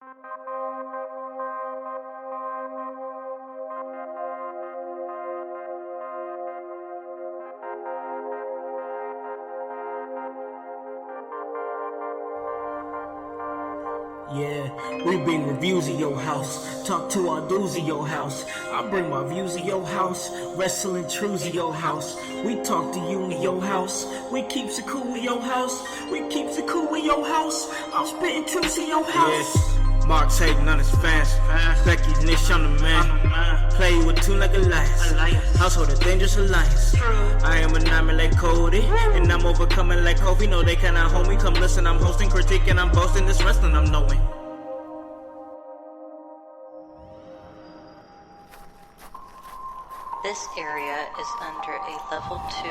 Yeah, we bring reviews of your house. Talk to our dudes of your house. I bring my views of your house. Wrestling truths of your house. We talk to you in your house. We keeps it cool in your house. We keeps it cool in your house. I'm spitting truths in your house. Yeah. Mark's hating on his fast. Becky's niche on the man. Play with two like a lions. Household a dangerous alliance. I am an like Cody. And I'm overcoming like Kobe. No, they cannot hold me. Come listen, I'm hosting, critiquing, I'm boasting. This wrestling I'm knowing. This area is under a level 2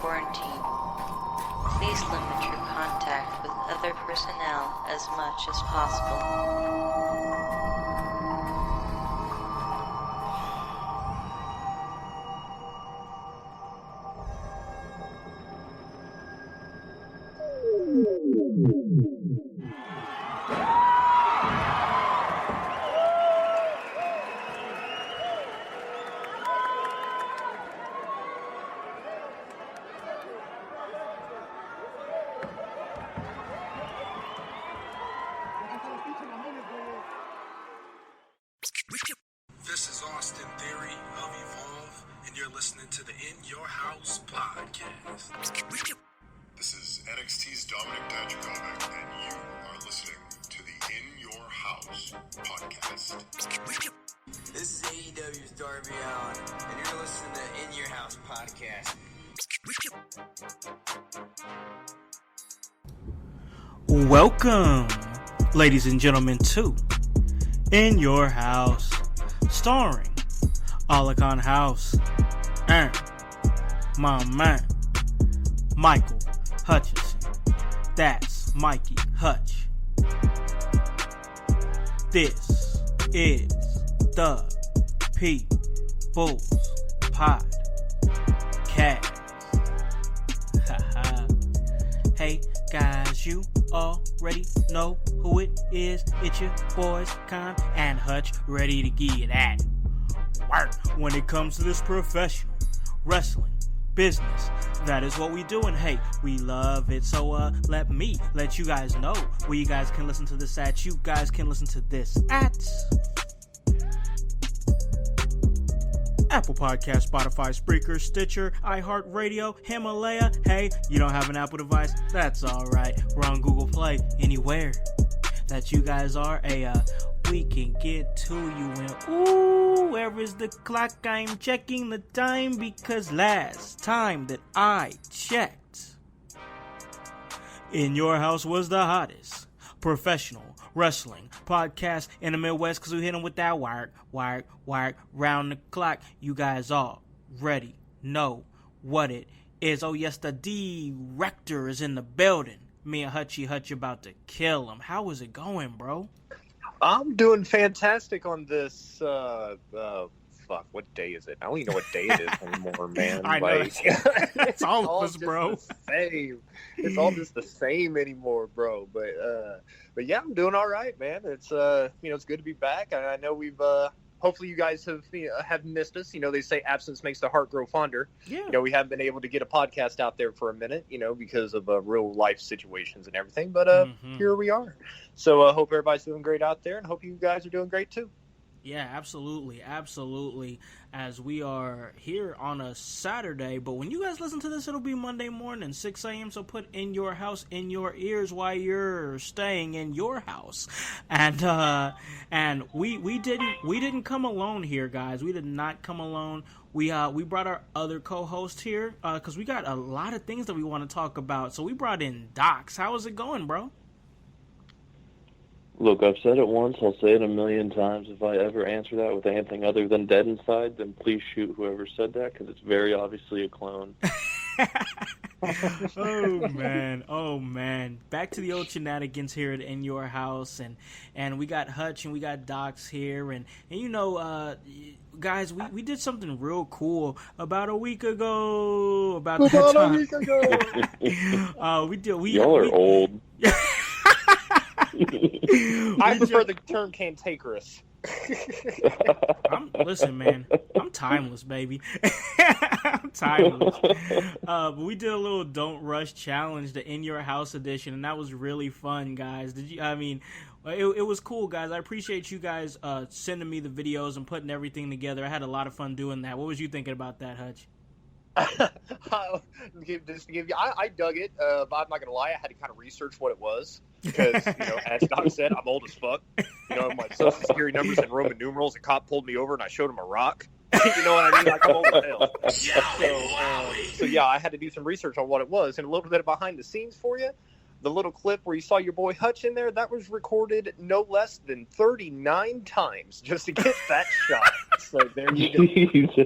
quarantine. Please limit your contact with other personnel as much as possible. This is Austin Theory of Evolve, and you're listening to the In Your House podcast. This is NXT's Dominic Dijakovic, and you are listening to the In Your House podcast. This is AEW's Darby Allin, and you're listening to In Your House podcast. Welcome, ladies and gentlemen, to In Your House, starring Alakon House and my man, Michael Hutchison. That's Mikey Hutch. This is the People's Podcast. Hey guys, you already know who it is. It's your boys, Con and Hutch, ready to get at work when it comes to this professional wrestling business. That is what we do, and hey, we love it. So let me let you guys know where you guys can listen to this at. You guys can listen to this at Apple Podcast, Spotify, Spreaker, Stitcher, iHeartRadio, Himalaya. Hey, you don't have an Apple device? That's alright. We're on Google Play. Anywhere that you guys are, we can get to you. And ooh, where is the clock? I'm checking the time because last time that I checked, In Your House was the hottest professional wrestling podcast in the Midwest, because we hit them with that wire, round the clock. You guys already know what it is. Oh yes, the director is in the building. Me and Hutch about to kill him. How is it going, bro? I'm doing fantastic on this, fuck, what day is it? I don't even know what day it is anymore, man. I know. It's all of us, bro. Same. It's all just the same anymore, bro. But yeah, I'm doing all right, man. It's it's good to be back. I know we've hopefully you guys have missed us. They say absence makes the heart grow fonder. Yeah. We haven't been able to get a podcast out there for a minute, because of real life situations and everything. But here we are. So I hope everybody's doing great out there, and hope you guys are doing great too. Yeah, absolutely. As we are here on a Saturday, but when you guys listen to this, it'll be Monday morning, 6 a.m. So put In Your House in your ears while you're staying in your house. And we didn't come alone here, guys. We did not come alone. We brought our other co-host here because we got a lot of things that we want to talk about. So we brought in Dox. How is it going, bro? Look, I've said it once, I'll say it a million times. If I ever answer that with anything other than dead inside, then please shoot whoever said that, because it's very obviously a clone. Oh, man. Back to the old shenanigans here at In Your House, and we got Hutch and we got Dox here, and guys, we did something real cool about a week ago. Y'all are old. I prefer the term cantankerous. Listen, man, I'm timeless, baby. I'm timeless. But we did a little Don't Rush challenge, the In Your House edition, and that was really fun, guys. It was cool, guys. I appreciate you guys sending me the videos and putting everything together. I had a lot of fun doing that. What was you thinking about that, Hutch? I dug it, but I'm not gonna lie, I had to kind of research what it was because, as Doc said, I'm old as fuck. My social security numbers in Roman numerals. A cop pulled me over and I showed him a rock. You know what I mean? Like, I'm old as hell. So yeah, I had to do some research on what it was and a little bit of behind the scenes for you. The little clip where you saw your boy Hutch in there, that was recorded no less than 39 times just to get that shot. So there you go.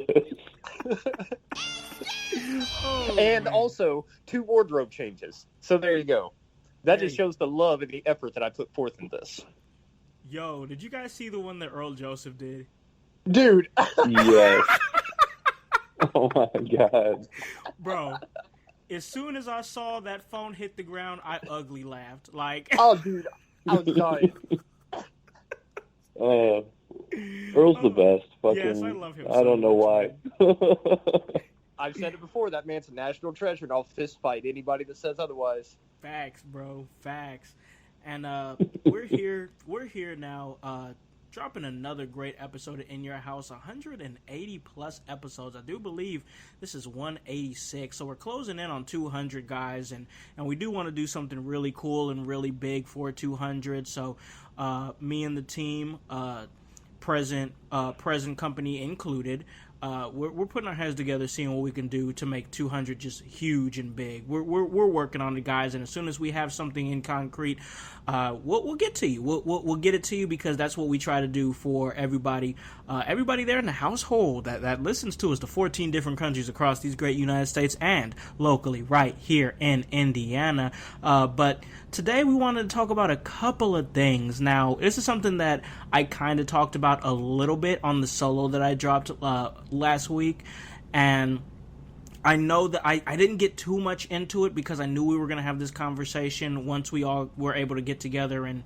And also 2 wardrobe changes. So there you go. That just shows the love and the effort that I put forth in this. Yo, did you guys see the one that Earl Joseph did? Dude. Yes. Oh my God. Bro, as soon as I saw that phone hit the ground, I ugly laughed. Like, oh, dude, I was dying. Earl's the best. Fucking, yes, I love him. I don't know why. I've said it before. That man's a national treasure, and I'll fist fight anybody that says otherwise. Facts, bro. Facts. And we're here now. Dropping another great episode of In Your House, 180 plus episodes. I do believe this is 186, so we're closing in on 200, guys, and we do want to do something really cool and really big for 200. So me and the team, present company included, we're putting our heads together, seeing what we can do to make 200 just huge and big. We're working on it, guys, and as soon as we have something in concrete, we'll get to you. We'll get it to you, because that's what we try to do for everybody there in the household that listens to us, the 14 different countries across these great United States and locally right here in Indiana. But today we wanted to talk about a couple of things. Now, this is something that I kind of talked about a little bit on the solo that I dropped last week, and I know that I didn't get too much into it because I knew we were going to have this conversation once we all were able to get together and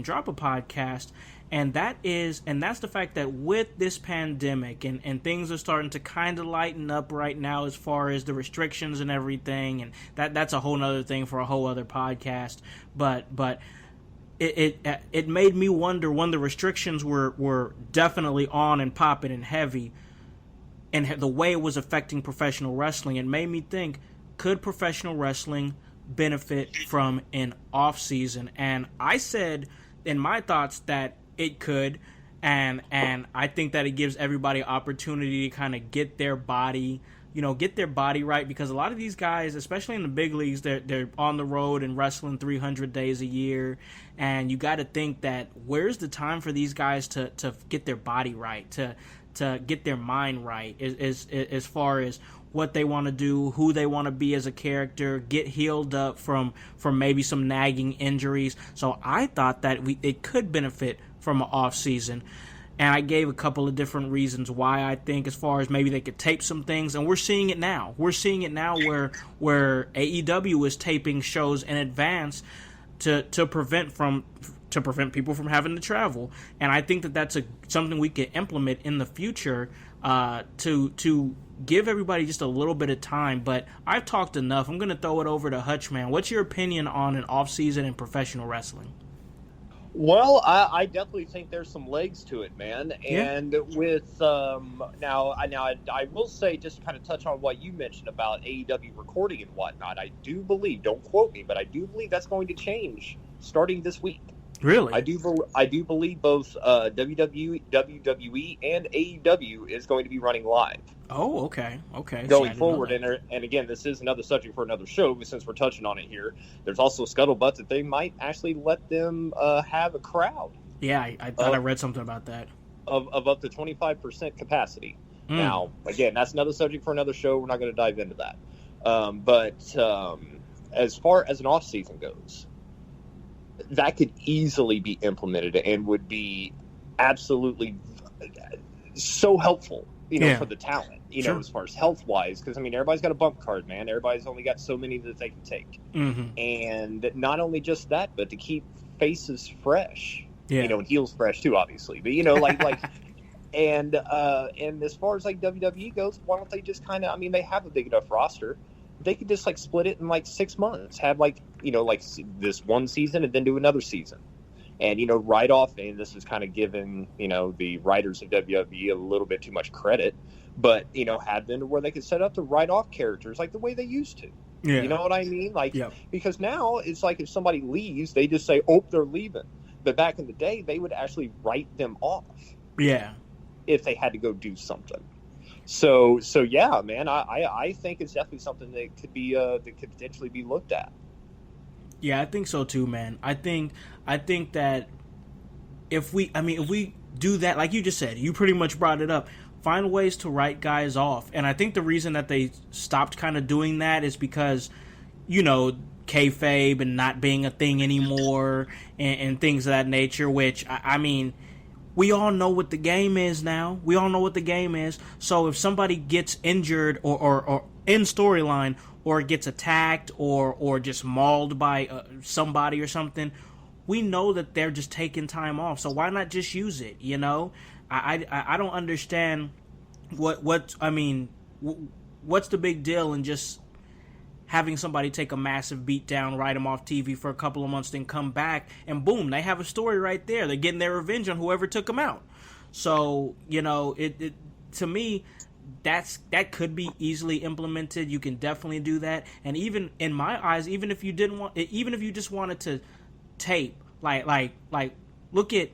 drop a podcast. And that's the fact that with this pandemic and things are starting to kind of lighten up right now as far as the restrictions and everything, and that's a whole nother thing for a whole other podcast. But it made me wonder, when the restrictions were definitely on and popping and heavy, and the way it was affecting professional wrestling, it made me think, could professional wrestling benefit from an off season? And I said in my thoughts that it could, and I think that it gives everybody an opportunity to kind of get their body right, because a lot of these guys, especially in the big leagues, they're on the road and wrestling 300 days a year, and you got to think that where's the time for these guys to get their body right, to get their mind right, as far as what they want to do, who they want to be as a character, get healed up from maybe some nagging injuries. So I thought that it could benefit from an off season. And I gave a couple of different reasons why I think, as far as maybe they could tape some things, and we're seeing it now. We're seeing it now where AEW is taping shows in advance to prevent people from having to travel. And I think that that's something we could implement in the future to give everybody just a little bit of time. But I've talked enough. I'm going to throw it over to Hutch, man. What's your opinion on an off season in professional wrestling? Well, I definitely think there's some legs to it, man. And with now I will say, just to kind of touch on what you mentioned about AEW recording and whatnot, I do believe, don't quote me, but I do believe that's going to change starting this week. Really? I do believe both WWE and AEW is going to be running live. Oh, okay. Going forward, and again, this is another subject for another show, but since we're touching on it here, there's also scuttlebutt that they might actually let them have a crowd. Yeah, I thought I read something about that. Of up to 25% capacity. Now, again, that's another subject for another show. We're not going to dive into that. But as far as an off season goes, that could easily be implemented and would be absolutely so helpful, for the talent, sure, as far as health-wise, because, everybody's got a bump card, man. Everybody's only got so many that they can take. Mm-hmm. And not only just that, but to keep faces fresh, Yeah. and heels fresh too, obviously. But and as far as like WWE goes, why don't they just kind of? I mean, they have a big enough roster. They could just like split it in like 6 months, have like this one season and then do another season, and write off. And this is kind of giving the writers of WWE a little bit too much credit, but have them to where they could set up to write off characters like the way they used to. Yeah. You know what I mean? Like, yeah. Because now it's like if somebody leaves, they just say, "Oh, they're leaving." But back in the day, they would actually write them off. Yeah. If they had to go do something. So yeah, man, I think it's definitely something that could be that could potentially be looked at. Yeah, I think so too, man. I think that if we do that, like you just said, you pretty much brought it up. Find ways to write guys off, and I think the reason that they stopped kind of doing that is because, kayfabe and not being a thing anymore, and things of that nature. Which I mean, we all know what the game is now. We all know what the game is. So if somebody gets injured or in storyline, or gets attacked or just mauled by somebody or something, we know that they're just taking time off. So why not just use it? I don't understand what's the big deal in just having somebody take a massive beat down, write them off TV for a couple of months, then come back, and boom, they have a story right there. They're getting their revenge on whoever took them out. So, it to me, that could be easily implemented. You can definitely do that. And even in my eyes, even if you just wanted to tape, like look at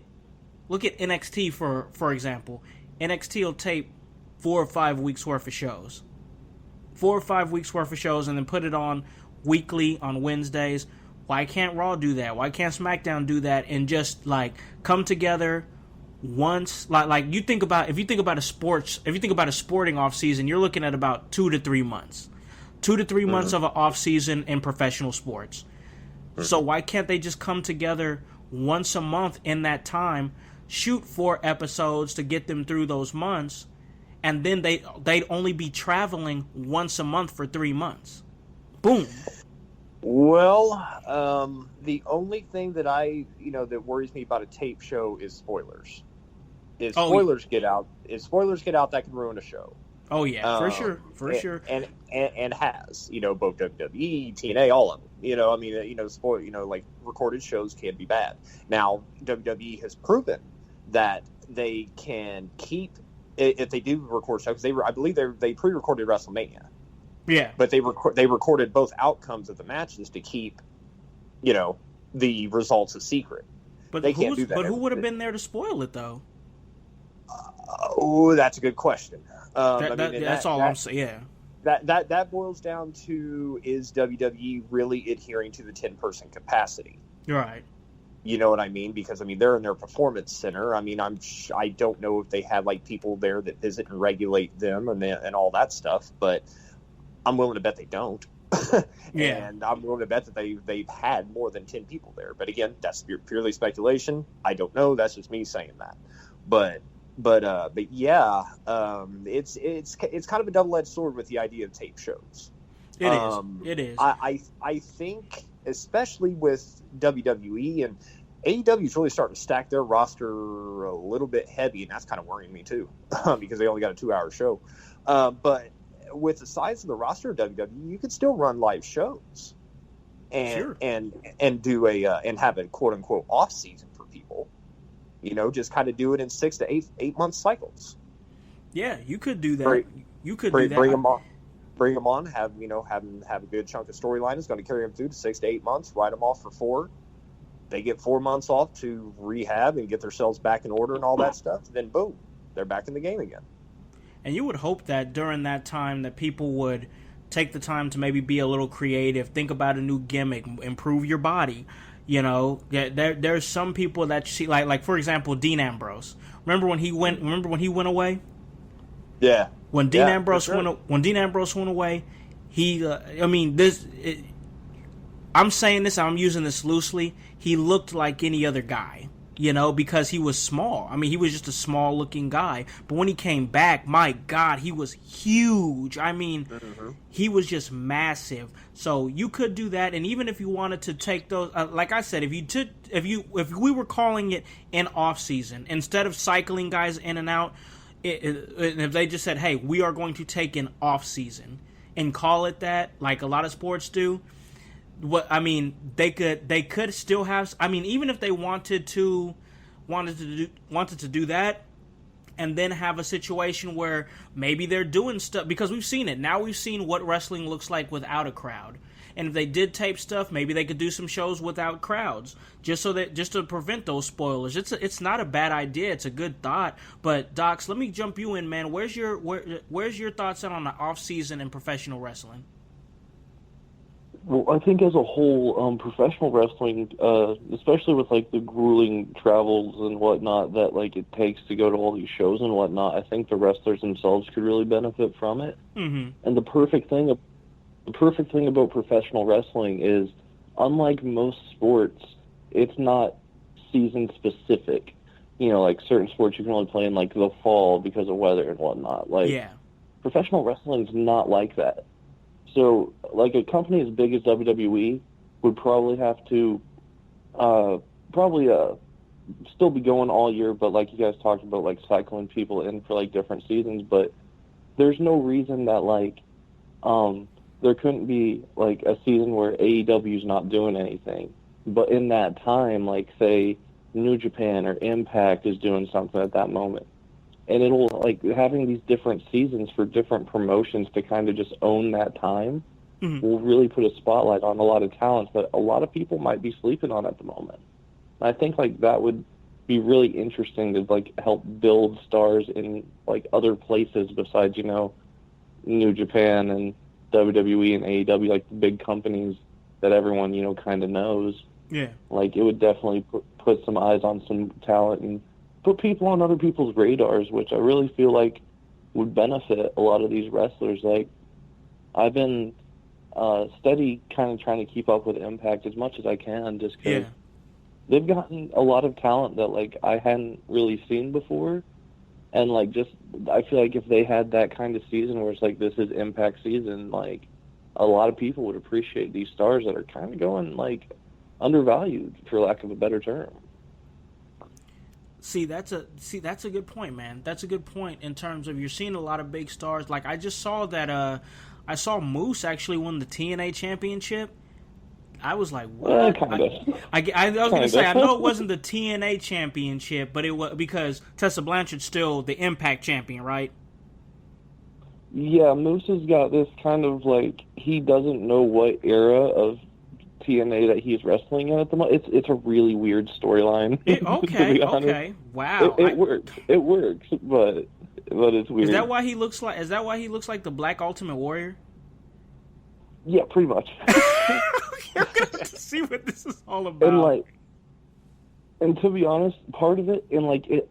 NXT for example. NXT will tape 4 or 5 weeks worth of shows. 4 or 5 weeks worth of shows, and then put it on weekly on Wednesdays. Why can't Raw do that? Why can't SmackDown do that and just come together once? If you think about a sporting off season, you're looking at about 2 to 3 months. 2 to 3 months of an off season in professional sports. So why can't they just come together once a month in that time, shoot 4 episodes to get them through those months, and then they'd only be traveling once a month for 3 months. Boom. Well, the only thing that that worries me about a tape show is spoilers. If spoilers get out, that can ruin a show. Oh yeah, for sure. And has, both WWE, TNA, all of them. Like recorded shows can be bad. Now, WWE has proven that they can keep, if they do record shows, I believe they pre-recorded WrestleMania. Yeah. But they recorded both outcomes of the matches to keep, the results a secret. But they can't do that. But who would have been there to spoil it though? Oh, that's a good question. That's all I'm saying. Yeah. That boils down to, is WWE really adhering to the 10-person capacity? Right. You know what I mean? Because they're in their performance center. I don't know if they have people there that visit and regulate them and all that stuff, but I'm willing to bet they don't. Yeah. And I'm willing to bet that they've had more than 10 people there. But again, that's purely speculation. I don't know. That's just me saying that. But yeah, it's kind of a double-edged sword with the idea of tape shows. It is. I think, especially with WWE, and AEW is really starting to stack their roster a little bit heavy, and that's kind of worrying me too, because they only got a 2-hour show. But with the size of the roster of WWE, you could still run live shows, and do and have a quote unquote off season for people. Just kind of do it in 6 to 8 month cycles. Yeah, you could do that. You could do that. Bring them on. Have a good chunk of storyline. It's going to carry them through to 6 to 8 months. Write them off for 4. They get 4 months off to rehab and get themselves back in order and all that stuff. Then boom, they're back in the game again. And you would hope that during that time that people would take the time to maybe be a little creative, think about a new gimmick, improve your body. There's some people that you see, like for example, Dean Ambrose. Remember when he went away? Yeah. When Dean Ambrose went away, I'm saying this, I'm using this loosely. He looked like any other guy. because he was small. I mean, he was just a small-looking guy. But when he came back, my God, he was huge. I mean, he was just massive. So you could do that, and even if you wanted to take those, like I said, if we were calling it an off season instead of cycling guys in and out, if they just said, "Hey, we are going to take an off season," and call it that, like a lot of sports do. They could still have. I mean, even if they wanted to do that, and then have a situation where maybe they're doing stuff, because we've seen it. Now we've seen what wrestling looks like without a crowd. And if they did tape stuff, maybe they could do some shows without crowds, just to prevent those spoilers. It's not a bad idea. It's a good thought. But Dox, let me jump you in, man. Where's your thoughts on the off season in professional wrestling? Well, I think as a whole, professional wrestling, especially with like the grueling travels and whatnot that like it takes to go to all these shows and whatnot, I think the wrestlers themselves could really benefit from it. Mm-hmm. And the perfect thing about professional wrestling is, unlike most sports, it's not season specific. Like certain sports you can only play in like the fall because of weather and whatnot. Professional wrestling's not like that. So, like, a company as big as WWE would probably have to still be going all year, but like you guys talked about, like, cycling people in for, like, different seasons. But there's no reason that, like, there couldn't be, like, a season where AEW's not doing anything. But in that time, like, say, New Japan or Impact is doing something at that moment. And it'll, like, having these different seasons for different promotions to kind of just own that time will really put a spotlight on a lot of talents that a lot of people might be sleeping on at the moment. And I think, like, that would be really interesting to, like, help build stars in, like, other places besides, New Japan and WWE and AEW, like, the big companies that everyone, kind of knows. Yeah. Like, it would definitely put some eyes on some talent and put people on other people's radars, which I really feel like would benefit a lot of these wrestlers. Like, I've been steady kind of trying to keep up with Impact as much as I can, just because they've gotten a lot of talent that, like, I hadn't really seen before. And, like, just, I feel like if they had that kind of season where it's like, this is Impact season, like, a lot of people would appreciate these stars that are kind of going, like, undervalued, for lack of a better term. See, that's a good point, man. That's a good point in terms of you're seeing a lot of big stars. Like, I just saw that I saw Moose actually win the TNA championship. I was like, what? Kind of. I was going to say, I know it wasn't the TNA championship, but it was because Tessa Blanchard's still the Impact champion, right? Yeah, Moose has got this kind of, like, he doesn't know what era of TNA that he's wrestling in at the moment. It's a really weird storyline. Okay. Wow. It works, but it's weird. Is that why he looks like the Black Ultimate Warrior? Yeah, pretty much. I'm gonna have to see what this is all about. And to be honest, part of it,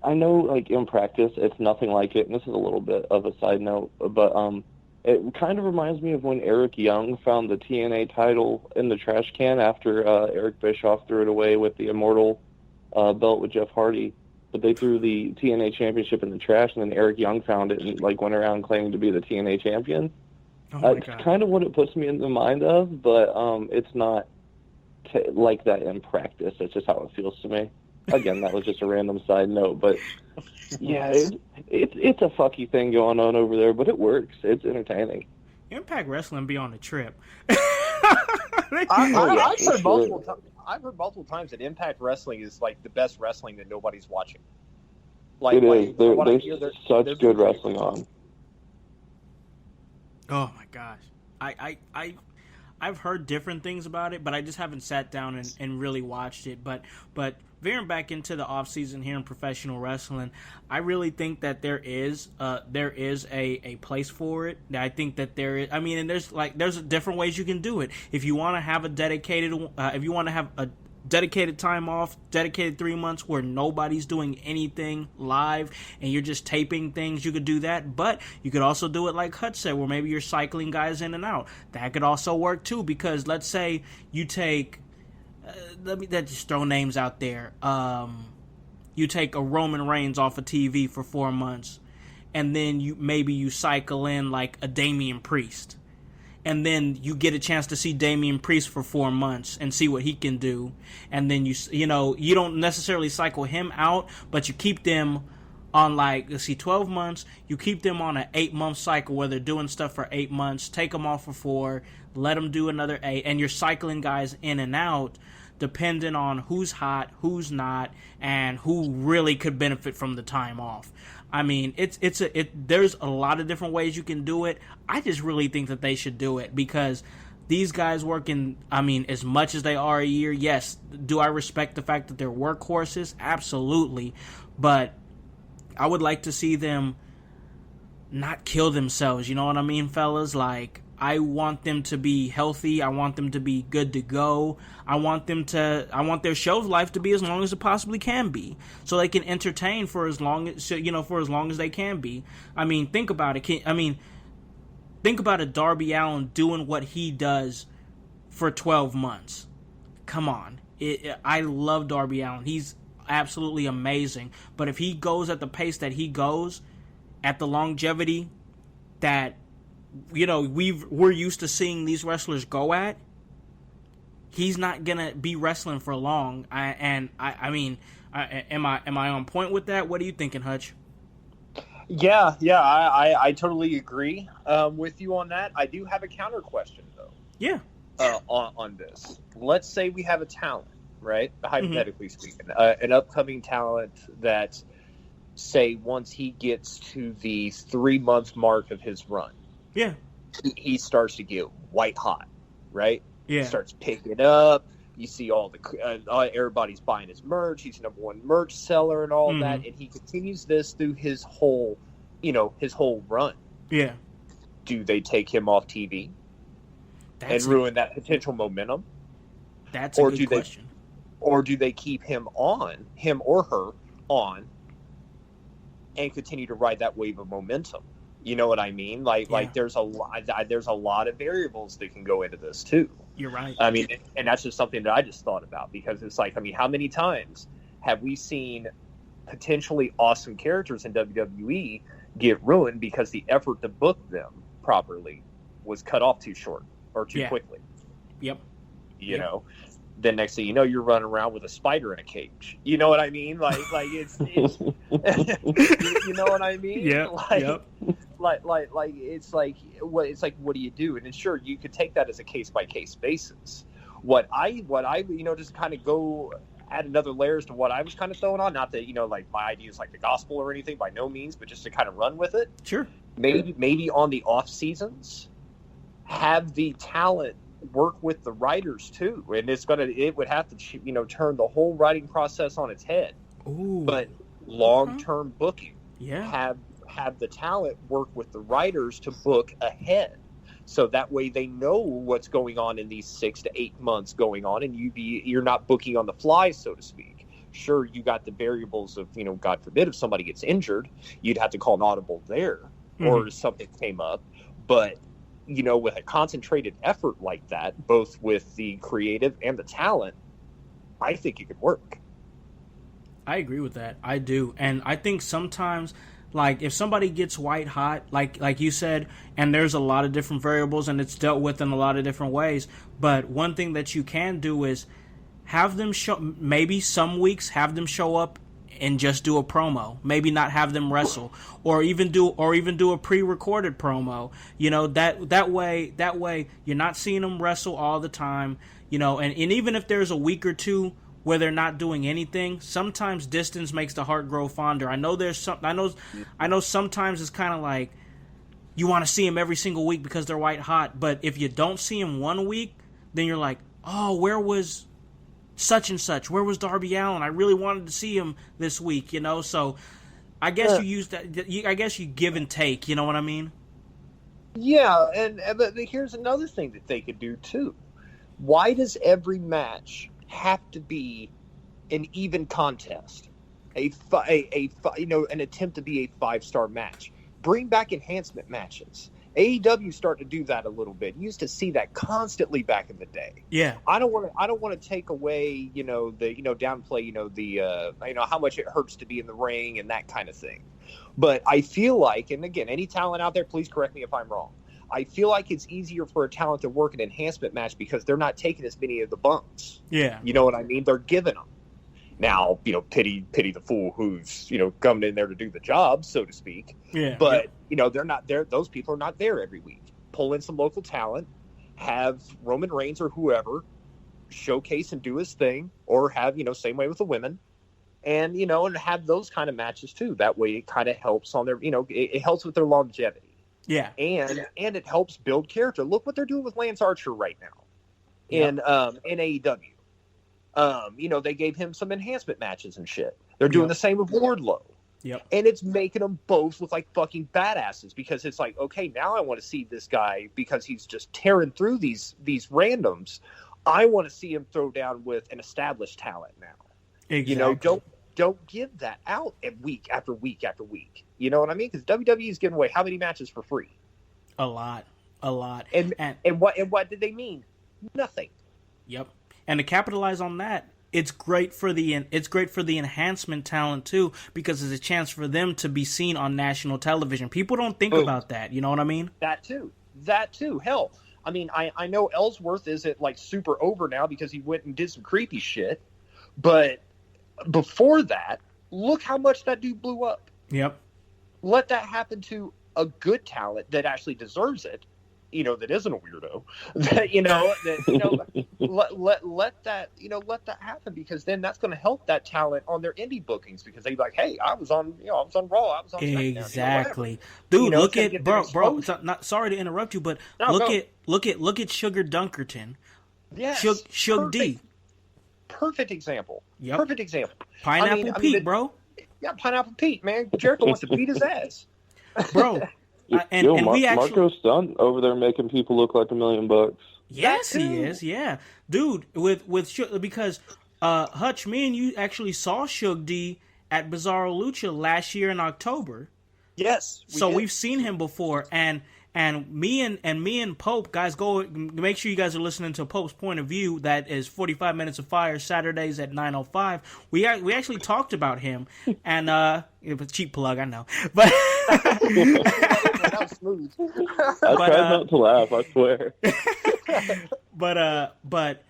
I know, like, in practice, it's nothing like it, and this is a little bit of a side note, but it kind of reminds me of when Eric Young found the TNA title in the trash can after Eric Bischoff threw it away with the Immortal belt with Jeff Hardy. But they threw the TNA championship in the trash, and then Eric Young found it and, like, went around claiming to be the TNA champion. It's kind of what it puts me in the mind of, but it's not like that in practice. It's just how it feels to me. Again, that was just a random side note, but yeah, it's a fucky thing going on over there, but it works. It's entertaining. Impact Wrestling be on the trip. I've heard multiple times that Impact Wrestling is, like, the best wrestling that nobody's watching. Like, it is. There's such good wrestling on. Oh my gosh, I've heard different things about it, but I just haven't sat down and really watched it. But veering back into the off season here in professional wrestling, I really think that there is a place for it. I think that there is. I mean, and there's different ways you can do it. If you want to have a dedicated time off, dedicated 3 months where nobody's doing anything live and you're just taping things, you could do that. But you could also do it like Hutch said, where maybe you're cycling guys in and out. That could also work too, because let's say you take, let me just throw names out there. you take a Roman Reigns off of TV for 4 months, and then you cycle in like a Damian Priest, and then you get a chance to see Damian Priest for 4 months and see what he can do, and then you don't necessarily cycle him out, but you keep them on 12 months. You keep them on an 8-month cycle where they're doing stuff for 8 months. Take them off for 4, let them do another 8, and you're cycling guys in and out, depending on who's hot, who's not, and who really could benefit from the time off. I mean, there's a lot of different ways you can do it. I just really think that they should do it because these guys working, as much as they are a year, yes, do I respect the fact that they're workhorses? Absolutely. But I would like to see them not kill themselves, you know what I mean, fellas? Like, I want them to be healthy. I want them to be good to go. I want their show's life to be as long as it possibly can be, so they can entertain for as long as they can be. I mean, think about it. Think about a Darby Allin doing what he does for 12 months. Come on. I love Darby Allin. He's absolutely amazing. But if he goes at the pace that he goes, at the longevity that we're used to seeing these wrestlers go at, he's not gonna be wrestling for long. Am I on point with that? What are you thinking, Hutch? Yeah, I totally agree with you on that. I do have a counter question though. Yeah. On this, let's say we have a talent, right? Hypothetically speaking, an upcoming talent that, say, once he gets to the 3-month mark of his run, yeah, he starts to get white hot, right? Yeah, he starts picking up. You see all everybody's buying his merch. He's the #1 merch seller and all that, and he continues this through his whole run. Yeah. Do they take him off TV and ruin that potential momentum? That's a good question. Or do they keep him or her on, and continue to ride that wave of momentum? You know what I mean? Like there's a lot of variables that can go into this too. You're right. I mean, and that's just something that I just thought about, because it's like, how many times have we seen potentially awesome characters in WWE get ruined because the effort to book them properly was cut off too short or too quickly? Yep. You know, then next thing you know, you're running around with a spider in a cage. You know what I mean? Like it's you know what I mean? Yeah. It's like what do you do? And sure, you could take that as a case by case basis. What I just kind of go add another layers to what I was kind of throwing on. Not that like my idea is like the gospel or anything, by no means, but just to kind of run with it. Sure. Maybe on the off seasons, have the talent work with the writers too, and it would have to turn the whole writing process on its head. Ooh. But long-term booking, have the talent work with the writers to book ahead, so that way they know what's going on in these 6 to 8 months going on, and you're not booking on the fly, so to speak. Sure, you got the variables of God forbid if somebody gets injured, you'd have to call an audible there, or something came up, but with a concentrated effort like that, both with the creative and the talent, I think it could work. I agree with that. I do. And I think sometimes, like, if somebody gets white hot, like you said, and there's a lot of different variables and it's dealt with in a lot of different ways, but one thing that you can do is have them maybe some weeks have them show up and just do a promo. Maybe not have them wrestle, or even do a pre-recorded promo. That way you're not seeing them wrestle all the time. And even if there's a week or two where they're not doing anything, sometimes distance makes the heart grow fonder. I know sometimes it's kind of like you want to see them every single week because they're white hot, but if you don't see them one week, then you're like, oh, where was such and such? Where was Darby Allin? I really wanted to see him this week, So I guess you use that. I guess you give and take. You know what I mean? Yeah, but here's another thing that they could do too. Why does every match have to be an even contest? An attempt to be a 5-star match. Bring back enhancement matches. AEW starting to do that a little bit. You used to see that constantly back in the day. Yeah. I don't want to take away, downplay, how much it hurts to be in the ring and that kind of thing. But I feel like, and again, any talent out there, please correct me if I'm wrong. I feel like it's easier for a talent to work an enhancement match because they're not taking as many of the bumps. Yeah. You know what I mean? They're giving them. Now, pity the fool who's, coming in there to do the job, so to speak. Yeah. But, they're not there. Those people are not there every week. Pull in some local talent, have Roman Reigns or whoever showcase and do his thing, or have, same way with the women. And, and have those kind of matches too. That way it kind of helps on their, it helps with their longevity. Yeah. And it helps build character. Look what they're doing with Lance Archer right now in AEW. They gave him some enhancement matches and shit. They're doing the same with Wardlow. Yep. And it's making them both look like fucking badasses because it's like, okay, now I want to see this guy because he's just tearing through these randoms. I want to see him throw down with an established talent now. Exactly. Don't give that out week after week after week. You know what I mean? Because WWE is giving away how many matches for free? A lot. And what did they mean? Nothing. Yep. And to capitalize on that, it's great for the enhancement talent too, because it's a chance for them to be seen on national television. People don't think about that. You know what I mean? That too. Hell, I mean, I know Ellsworth isn't like super over now because he went and did some creepy shit, but before that, look how much that dude blew up. Yep. Let that happen to a good talent that actually deserves it. That isn't a weirdo. Let that happen because then that's going to help that talent on their indie bookings because they're like, hey, I was on Raw, I was on SmackDown. Exactly, dude. Look at bro. Not sorry to interrupt you, but look at Sugar Dunkerton. Yes, Shug D. Perfect example. Yep. Perfect example. Pineapple Pete, bro. Yeah, Pineapple Pete, man. Jericho wants to beat his ass, bro. Marco Stunt over there making people look like $1 million. Yes, he is. Yeah, dude. Because Hutch, me and you actually saw Shug D at Bizarro Lucha last year in October. Yes. We've seen him before, and me and Pope, guys, go make sure you guys are listening to Pope's Point of View. That is 45 Minutes of Fire Saturdays at 9:05. We actually talked about him, and it was a cheap plug, I know, but. That was smooth. I tried not to laugh, I swear. But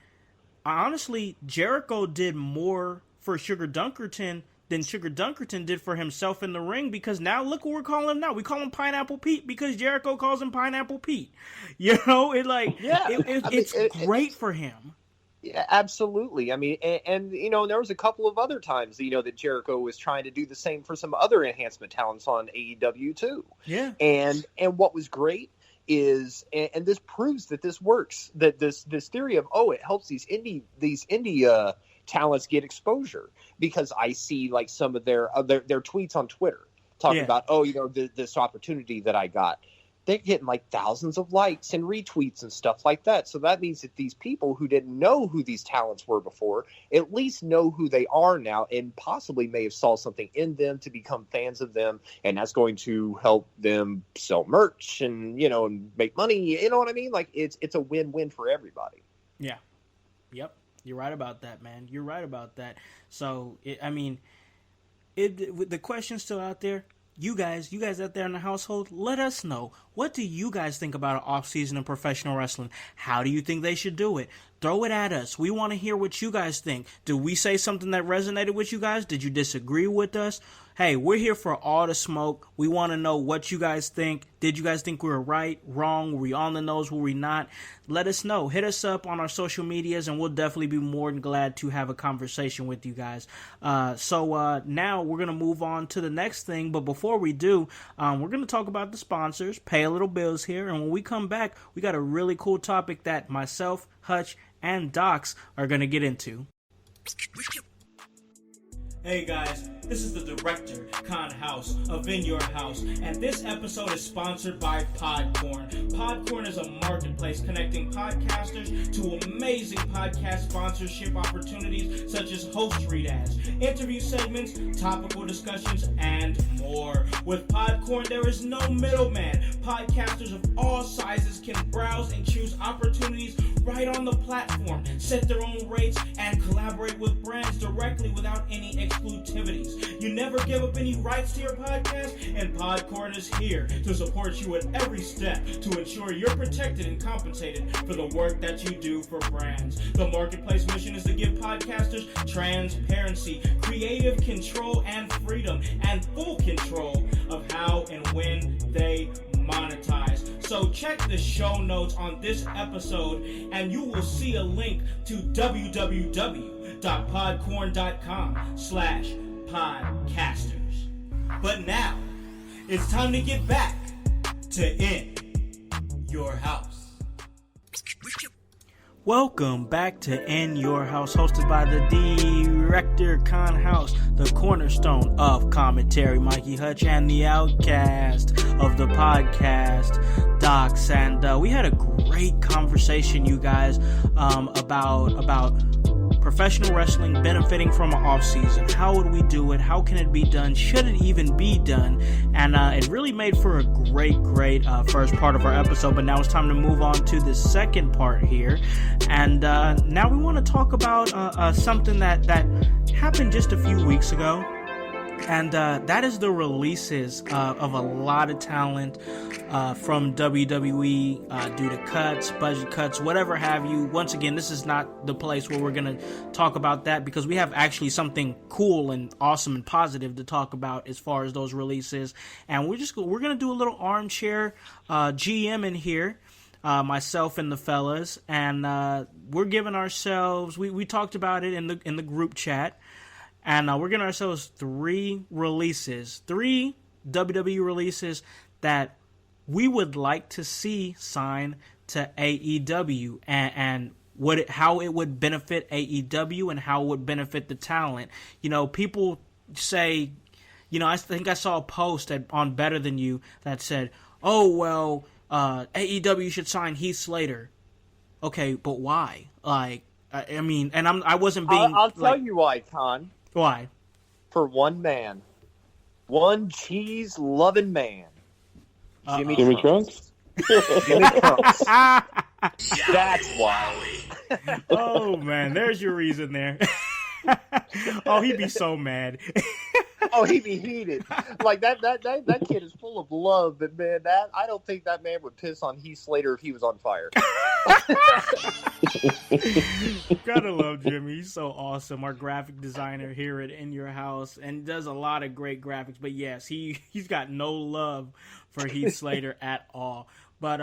honestly, Jericho did more for Sugar Dunkerton than Sugar Dunkerton did for himself in the ring because now look what we're calling him now. We call him Pineapple Pete because Jericho calls him Pineapple Pete. It's great for him. Yeah, absolutely. I mean, and there was a couple of other times, that Jericho was trying to do the same for some other enhancement talents on AEW too. Yeah. And what was great is, and this proves that this works, that this theory of, it helps these indie talents get exposure because I see like some of their tweets on Twitter talking about, this opportunity that I got. They're getting like thousands of likes and retweets and stuff like that. So that means that these people who didn't know who these talents were before at least know who they are now and possibly may have saw something in them to become fans of them. And that's going to help them sell merch and, and make money. You know what I mean? Like it's a win-win for everybody. Yeah. Yep. You're right about that, man. You're right about that. So, the question's still out there. You guys out there in the household, let us know. What do you guys think about an off-season in professional wrestling? How do you think they should do it? Throw it at us. We want to hear what you guys think. Did we say something that resonated with you guys? Did you disagree with us? Hey, we're here for all the smoke. We want to know what you guys think. Did you guys think we were right, wrong? Were we on the nose? Were we not? Let us know. Hit us up on our social medias, and we'll definitely be more than glad to have a conversation with you guys. So now we're going to move on to the next thing. But before we do, we're going to talk about the sponsors, pay a little bills here. And when we come back, we got a really cool topic that myself, Hutch, and Dox are going to get into. Hey guys, this is the director, Con House, of In Your House, and this episode is sponsored by Podcorn. Podcorn is a marketplace connecting podcasters to amazing podcast sponsorship opportunities such as host read ads, interview segments, topical discussions, and more. With Podcorn, there is no middleman. Podcasters of all sizes can browse and choose opportunities right on the platform, set their own rates, and collaborate with brands directly without any exclusivities. You never give up any rights to your podcast, and Podcorn is here to support you at every step to ensure you're protected and compensated for the work that you do for brands. The marketplace mission is to give podcasters transparency, creative control, and freedom, and full control of how and when they monetize. So check the show notes on this episode and you will see a link to www.podcorn.com/podcasters. But now it's time to get back to In Your House. Welcome back to In Your House, hosted by the director, Con House, the cornerstone of commentary, Mikey Hutch, and the outcast of the podcast, Dox. And we had a great conversation, you guys, about professional wrestling benefiting from an off-season. How would we do it? How can it be done? Should it even be done? And it really made for a great first part of our episode, but now it's time to move on to the second part here. And now we want to talk about something that happened just a few weeks ago. And that is the releases of a lot of talent from WWE due to cuts, budget cuts, whatever have you. Once again, this is not the place where we're going to talk about that because we have actually something cool and awesome and positive to talk about as far as those releases. And we're going to do a little armchair GM in here. Myself and the fellas, and we're giving ourselves. We talked about it in the group chat. And we're giving ourselves three WWE releases that we would like to see sign to AEW, and how it would benefit AEW and how it would benefit the talent. You know, people say, you know, I think I saw a post on Better Than You that said, "Oh well, AEW should sign Heath Slater." Okay, but why? Like, I mean, and I wasn't being. I'll tell you why, Con. Why? For one man. One cheese-loving man. Jimmy Trunks? Jimmy Trunks. That's why. Oh, man. There's your reason there. Oh, he'd be so mad. Oh, he'd be heated. Like, that kid is full of love, but, man, I don't think that man would piss on Heath Slater if he was on fire. Gotta love Jimmy. He's so awesome. Our graphic designer here at In Your House, and does a lot of great graphics. But yes, he's got no love for Heath Slater at all. But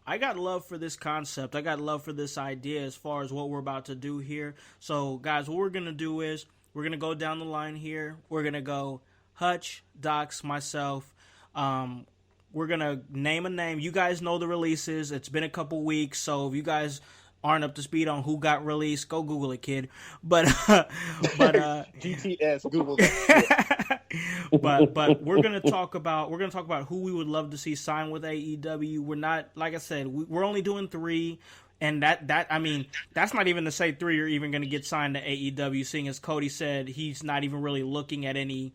I got love for this concept. I got love for this idea as far as what we're about to do here. So guys, what we're gonna do is we're gonna go down the line here. We're gonna go Hutch, Dox, myself. We're going to name a name. You guys know the releases. It's been a couple weeks, so if you guys aren't up to speed on who got released, go Google it, kid. But GTS, Google that. but we're going to talk about who we would love to see sign with AEW. We're not, like I said, we're only doing 3. And that I mean, that's not even to say 3 are even going to get signed to AEW, seeing as Cody said he's not even really looking at any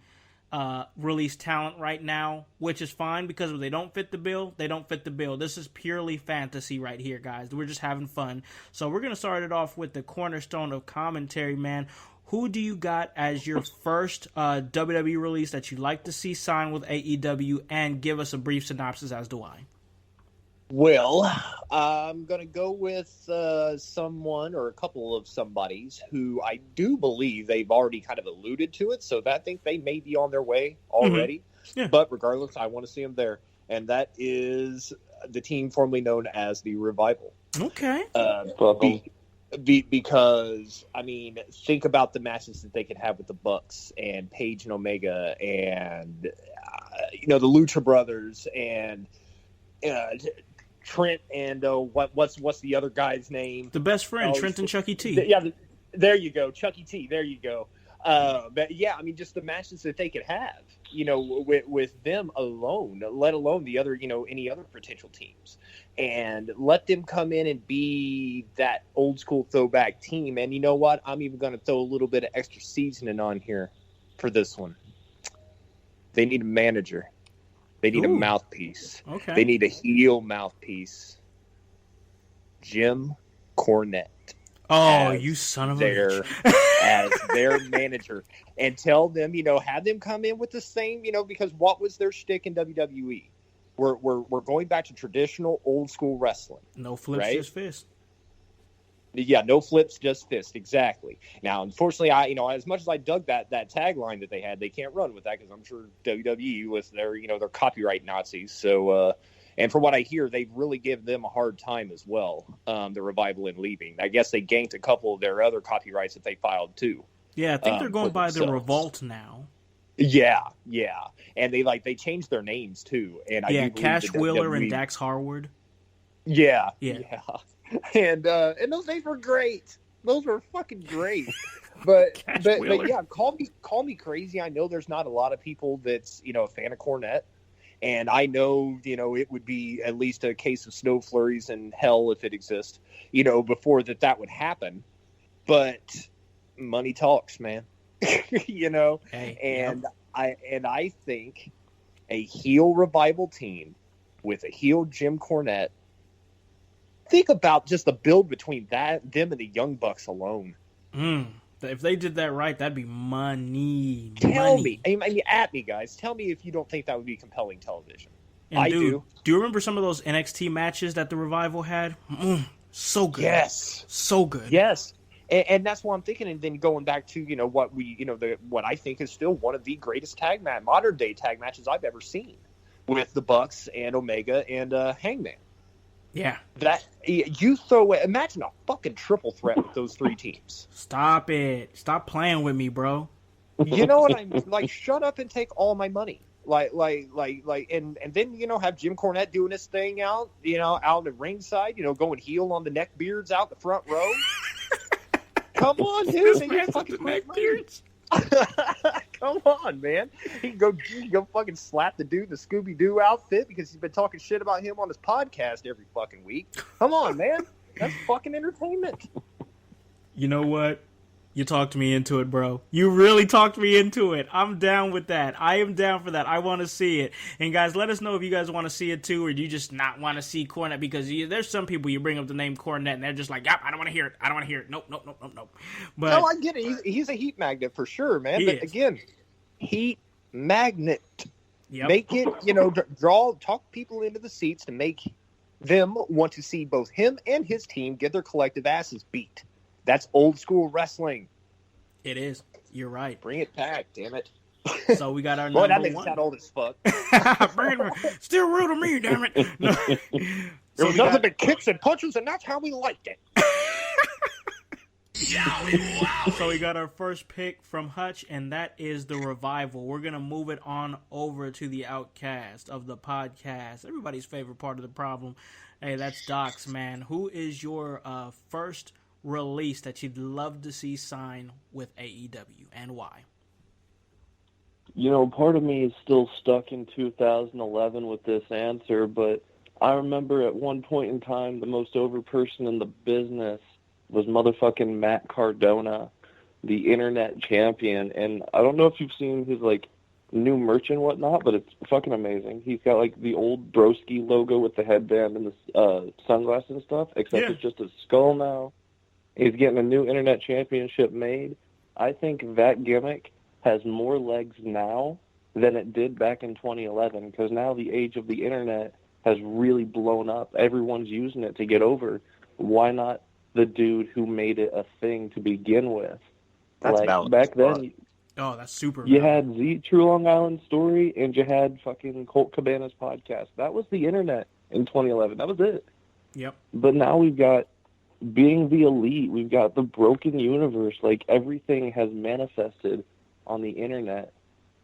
release talent right now, which is fine because if they don't fit the bill, they don't fit the bill. This is purely fantasy right here, guys. We're just having fun. So we're going to start it off with the cornerstone of commentary, man. Who do you got as your first WWE release that you'd like to see sign with AEW, and give us a brief synopsis as to why? Well, I'm going to go with someone or a couple of somebodies who I do believe they've already kind of alluded to it, so I think they may be on their way already. Mm-hmm. Yeah. But regardless, I want to see them there, and that is the team formerly known as the Revival. Okay. Because, I mean, think about the matches that they could have with the Bucks and Paige and Omega and, the Lucha Brothers and Trent and what's the other guy's name? The best friend, Trent and Chucky T. Yeah, there you go, Chucky T. There you go. But yeah, I mean, just the matches that they could have, with them alone, let alone the other, any other potential teams, and let them come in and be that old school throwback team. And you know what? I'm even going to throw a little bit of extra seasoning on here for this one. They need a manager. They need a mouthpiece. Okay. They need a heel mouthpiece. Jim Cornette. Oh, you son of a bitch. As their manager. And tell them, have them come in with the same, because what was their shtick in WWE? We're going back to traditional old school wrestling. No flips, right? just fist. Yeah, no flips, just fist. Exactly. Now, unfortunately, as much as I dug that tagline that they had, they can't run with that because I'm sure WWE with their, their copyright Nazis. So, and from what I hear, they've really given them a hard time as well. The Revival in leaving. I guess they ganked a couple of their other copyrights that they filed too. Yeah, I think they're going by the Revolt now. Yeah, and they changed their names too. And Cash Wheeler and Dax Harwood. Yeah. And those names were great. Those were fucking great. But yeah, call me crazy. I know there's not a lot of people that's a fan of Cornette, and I know it would be at least a case of snow flurries in hell if it exists. Before that would happen. But money talks, man. Hey, I think a heel Revival team with a heel Jim Cornette. Think about just the build between them and the Young Bucks alone. If they did that right, that'd be money. Tell me, at me, guys. Tell me if you don't think that would be compelling television. And I do. Do you remember some of those NXT matches that the Revival had? So good. Yes. So good. Yes. And that's what I'm thinking. And then going back to, what I think is still one of the greatest modern day tag matches I've ever seen with the Bucks and Omega and Hangman. Yeah. That you throw away. Imagine a fucking triple threat with those three teams. Stop it. Stop playing with me, bro. You know what I mean? Like, shut up and take all my money. And then, have Jim Cornette doing his thing out the ringside, going heel on the neckbeards out the front row. Come on, dude. This man's with the neckbeards. Come on, man. He can go fucking slap the dude in the Scooby-Doo outfit because he's been talking shit about him on his podcast every fucking week. Come on, man. That's fucking entertainment. You know what? You talked me into it, bro. You really talked me into it. I'm down with that. I am down for that. I want to see it. And guys, let us know if you guys want to see it too, or do you just not want to see Cornette? Because there's some people you bring up the name Cornette and they're just like, yep, I don't want to hear it. I don't want to hear it. Nope. But no, I get it. He's a heat magnet for sure, man. But again, heat magnet. Yep. Make it, talk people into the seats to make them want to see both him and his team get their collective asses beat. That's old school wrestling. It is. You're right. Bring it back, damn it. So we got our Boy, number that makes one. it sound old as fuck. Still real to me, damn it. No. There was nothing but kicks and punches, and that's how we liked it. So we got our first pick from Hutch, and that is the Revival. We're going to move it on over to the Outcast of the podcast. Everybody's favorite part of the problem. Hey, that's Dox, man. Who is your first release that you'd love to see sign with AEW, and why? Part of me is still stuck in 2011 with this answer, but I remember at one point in time the most over person in the business was motherfucking Matt Cardona, the internet champion. And I don't know if you've seen his new merch and whatnot, but it's fucking amazing. He's got the old Broski logo with the headband and the sunglasses and stuff, except it's just a skull now. He's getting a new internet championship made. I think that gimmick has more legs now than it did back in 2011, because now the age of the internet has really blown up. Everyone's using it to get over. Why not the dude who made it a thing to begin with? That's valid. Back then, oh, that's super you valid. had Z True Long Island Story, and you had fucking Colt Cabana's podcast. That was the internet in 2011. That was it. Yep. But now we've got Being the Elite. We've got the Broken Universe. Everything has manifested on the internet.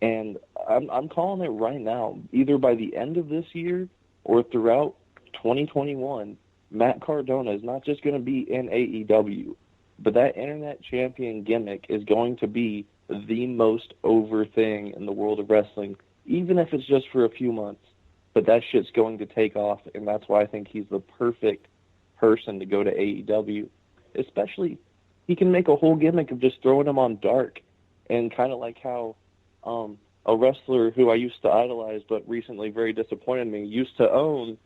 And I'm calling it right now, either by the end of this year or throughout 2021, Matt Cardona is not just going to be in AEW, but that internet champion gimmick is going to be the most over thing in the world of wrestling, even if it's just for a few months. But that shit's going to take off, and that's why I think he's the perfect person to go to AEW. Especially, he can make a whole gimmick of just throwing him on Dark, and kind of like how a wrestler who I used to idolize but recently very disappointed me used to own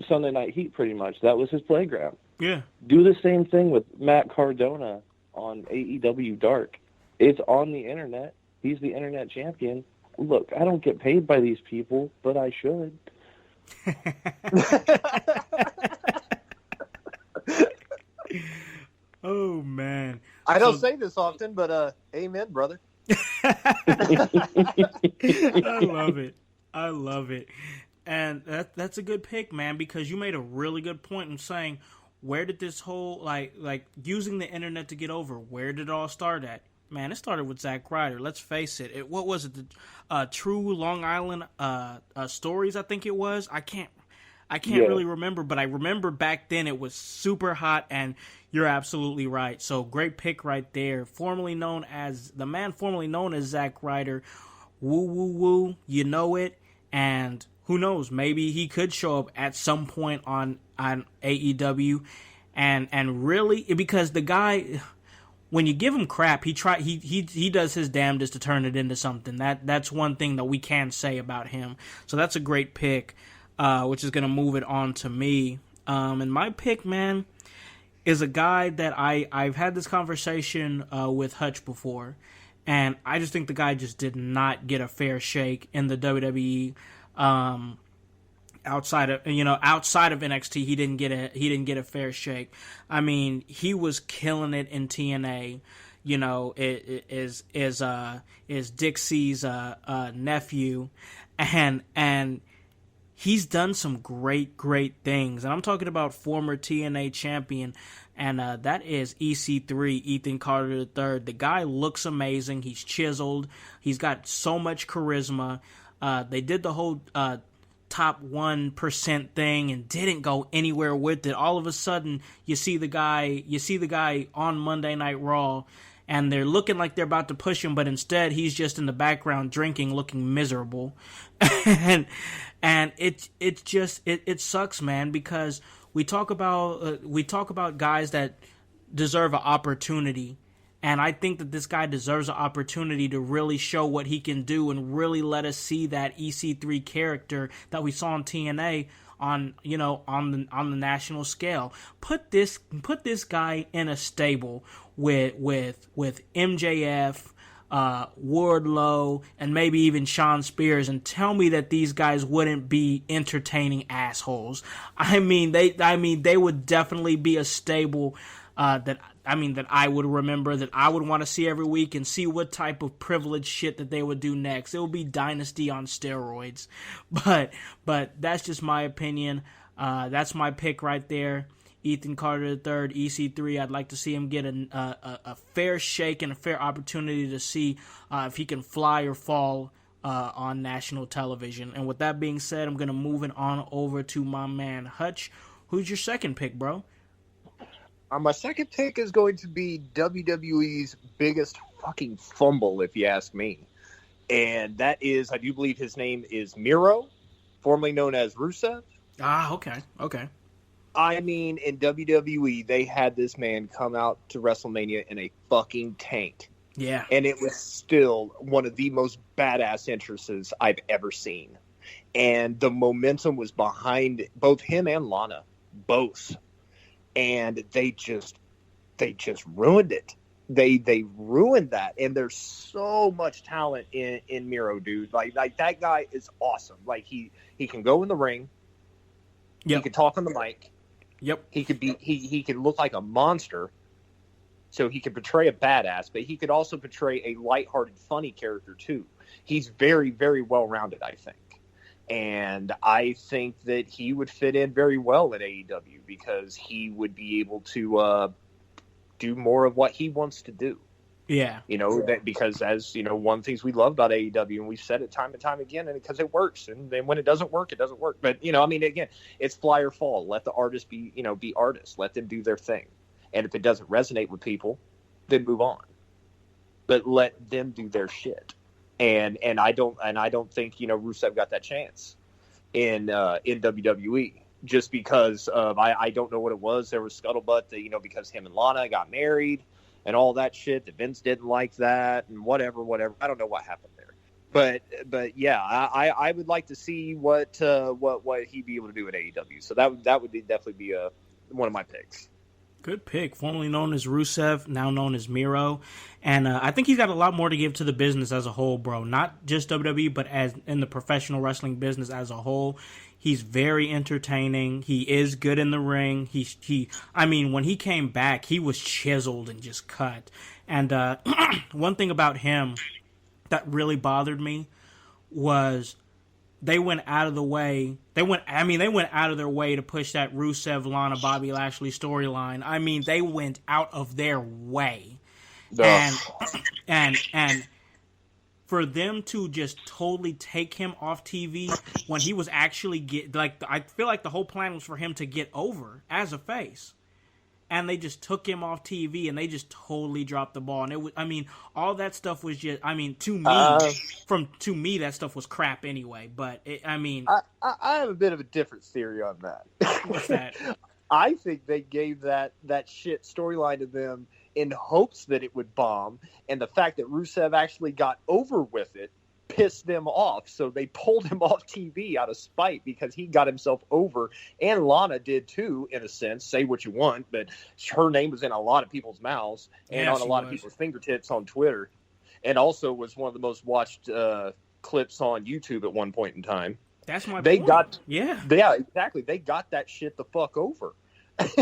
Sunday Night Heat pretty much. That was his playground. Yeah. Do the same thing with Matt Cardona on AEW Dark. It's on the internet. He's the internet champion. Look, I don't get paid by these people, but I should. Oh, man. I don't say this often, but amen, brother. I love it. I love it. And that's a good pick, man, because you made a really good point in saying, where did this whole, like using the internet to get over, where did it all start at? Man, it started with Zack Ryder. Let's face it. What was it? The True Long Island Stories, I think it was. I can't really remember, but I remember back then it was super hot, and you're absolutely right. So great pick right there. The man formerly known as Zack Ryder. Woo, woo, woo. You know it. And who knows? Maybe he could show up at some point on AEW. And really, because the guy, when you give him crap, he does his damnedest to turn it into something. That's one thing that we can say about him. So that's a great pick, which is going to move it on to me. And my pick, man, is a guy that I've had this conversation with Hutch before, and I just think the guy just did not get a fair shake in the WWE. Outside of NXT, he didn't get a fair shake. I mean, he was killing it in TNA. You know, is Dixie's nephew, and he's done some great things. And I'm talking about former TNA champion, and that is EC3, Ethan Carter III. The guy looks amazing. He's chiseled. He's got so much charisma. They did the whole top 1% thing and didn't go anywhere with it. All of a sudden, you see the guy on Monday Night Raw, and they're looking like they're about to push him, but instead he's just in the background drinking, looking miserable. and it sucks, man, because we talk about guys that deserve an opportunity. And I think that this guy deserves an opportunity to really show what he can do and really let us see that EC3 character that we saw in TNA on the national scale. Put this guy in a stable with MJF, Wardlow, and maybe even Shawn Spears, and tell me that these guys wouldn't be entertaining assholes. I mean, they would definitely be a stable that I would remember, that I would want to see every week and see what type of privileged shit that they would do next. It would be Dynasty on steroids. But that's just my opinion. That's my pick right there. Ethan Carter III, EC3. I'd like to see him get a fair shake and a fair opportunity to see if he can fly or fall on national television. And with that being said, I'm going to move it on over to my man Hutch. Who's your second pick, bro? My second pick is going to be WWE's biggest fucking fumble, if you ask me. And that is, I do believe his name is Miro, formerly known as Rusev. Ah, okay. I mean, in WWE, they had this man come out to WrestleMania in a fucking tank. Yeah. And it was still one of the most badass entrances I've ever seen. And the momentum was behind both him and Lana. Both. And they just ruined it. They ruined that. And there's so much talent in Miro, dude. Like that guy is awesome. Like he can go in the ring. Yep. He can talk on the mic. Yep. He could look like a monster. So he could portray a badass, but he could also portray a lighthearted, funny character too. He's very, very well rounded, I think. And I think that he would fit in very well at AEW because he would be able to do more of what he wants to do. Yeah. That because, as one of the things we love about AEW, and we've said it time and time again, and because it works. And then when it doesn't work, it doesn't work. But, again, it's fly or fall. Let the artists be artists. Let them do their thing. And if it doesn't resonate with people, then move on. but let them do their shit. And I don't think Rusev got that chance in WWE just because of I don't know what it was. There was scuttlebutt that because him and Lana got married and all that shit. That Vince didn't like that and whatever. I don't know what happened there. But yeah, I would like to see what he'd be able to do at AEW. So that would definitely be one of my picks. Good pick. Formerly known as Rusev, now known as Miro. And I think he's got a lot more to give to the business as a whole, bro. Not just WWE, but as in the professional wrestling business as a whole. He's very entertaining. He is good in the ring. When he came back, he was chiseled and just cut. And one thing about him that really bothered me was they went out of the way. They went out of their way to push that Rusev, Lana, Bobby Lashley storyline. I mean, they went out of their way. And for them to just totally take him off TV when he was actually I feel like the whole plan was for him to get over as a face. And they just took him off TV, and they just totally dropped the ball. And it was, all that stuff was just, to me, that stuff was crap anyway. But I have a bit of a different theory on that. What's that? I think they gave that shit storyline to them in hopes that it would bomb, and the fact that Rusev actually got over with it pissed them off, so they pulled him off TV out of spite because he got himself over, and Lana did too, in a sense. Say what you want, but her name was in a lot of people's mouths and on a lot of people's fingertips on Twitter, and also was one of the most watched clips on YouTube at one point in time. That's my point. Yeah, exactly. They got that shit the fuck over,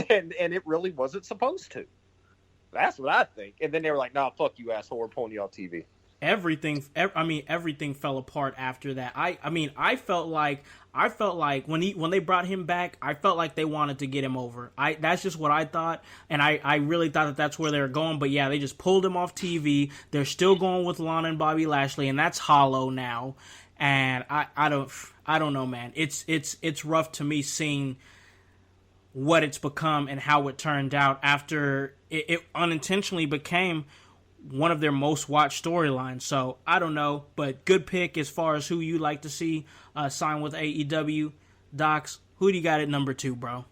and it really wasn't supposed to. That's what I think. And then they were like, "Nah, fuck you, asshole. We're pulling you off TV." Everything fell apart after that. I felt like when they brought him back, I felt like they wanted to get him over. That's just what I thought, and I really thought that that's where they were going. But yeah, they just pulled him off TV. They're still going with Lana and Bobby Lashley, and that's hollow now. And I don't know, man. It's rough to me seeing what it's become and how it turned out after it unintentionally became one of their most watched storylines. So I don't know, but good pick as far as who you like to see sign with AEW. Dox, who do you got at number 2, bro?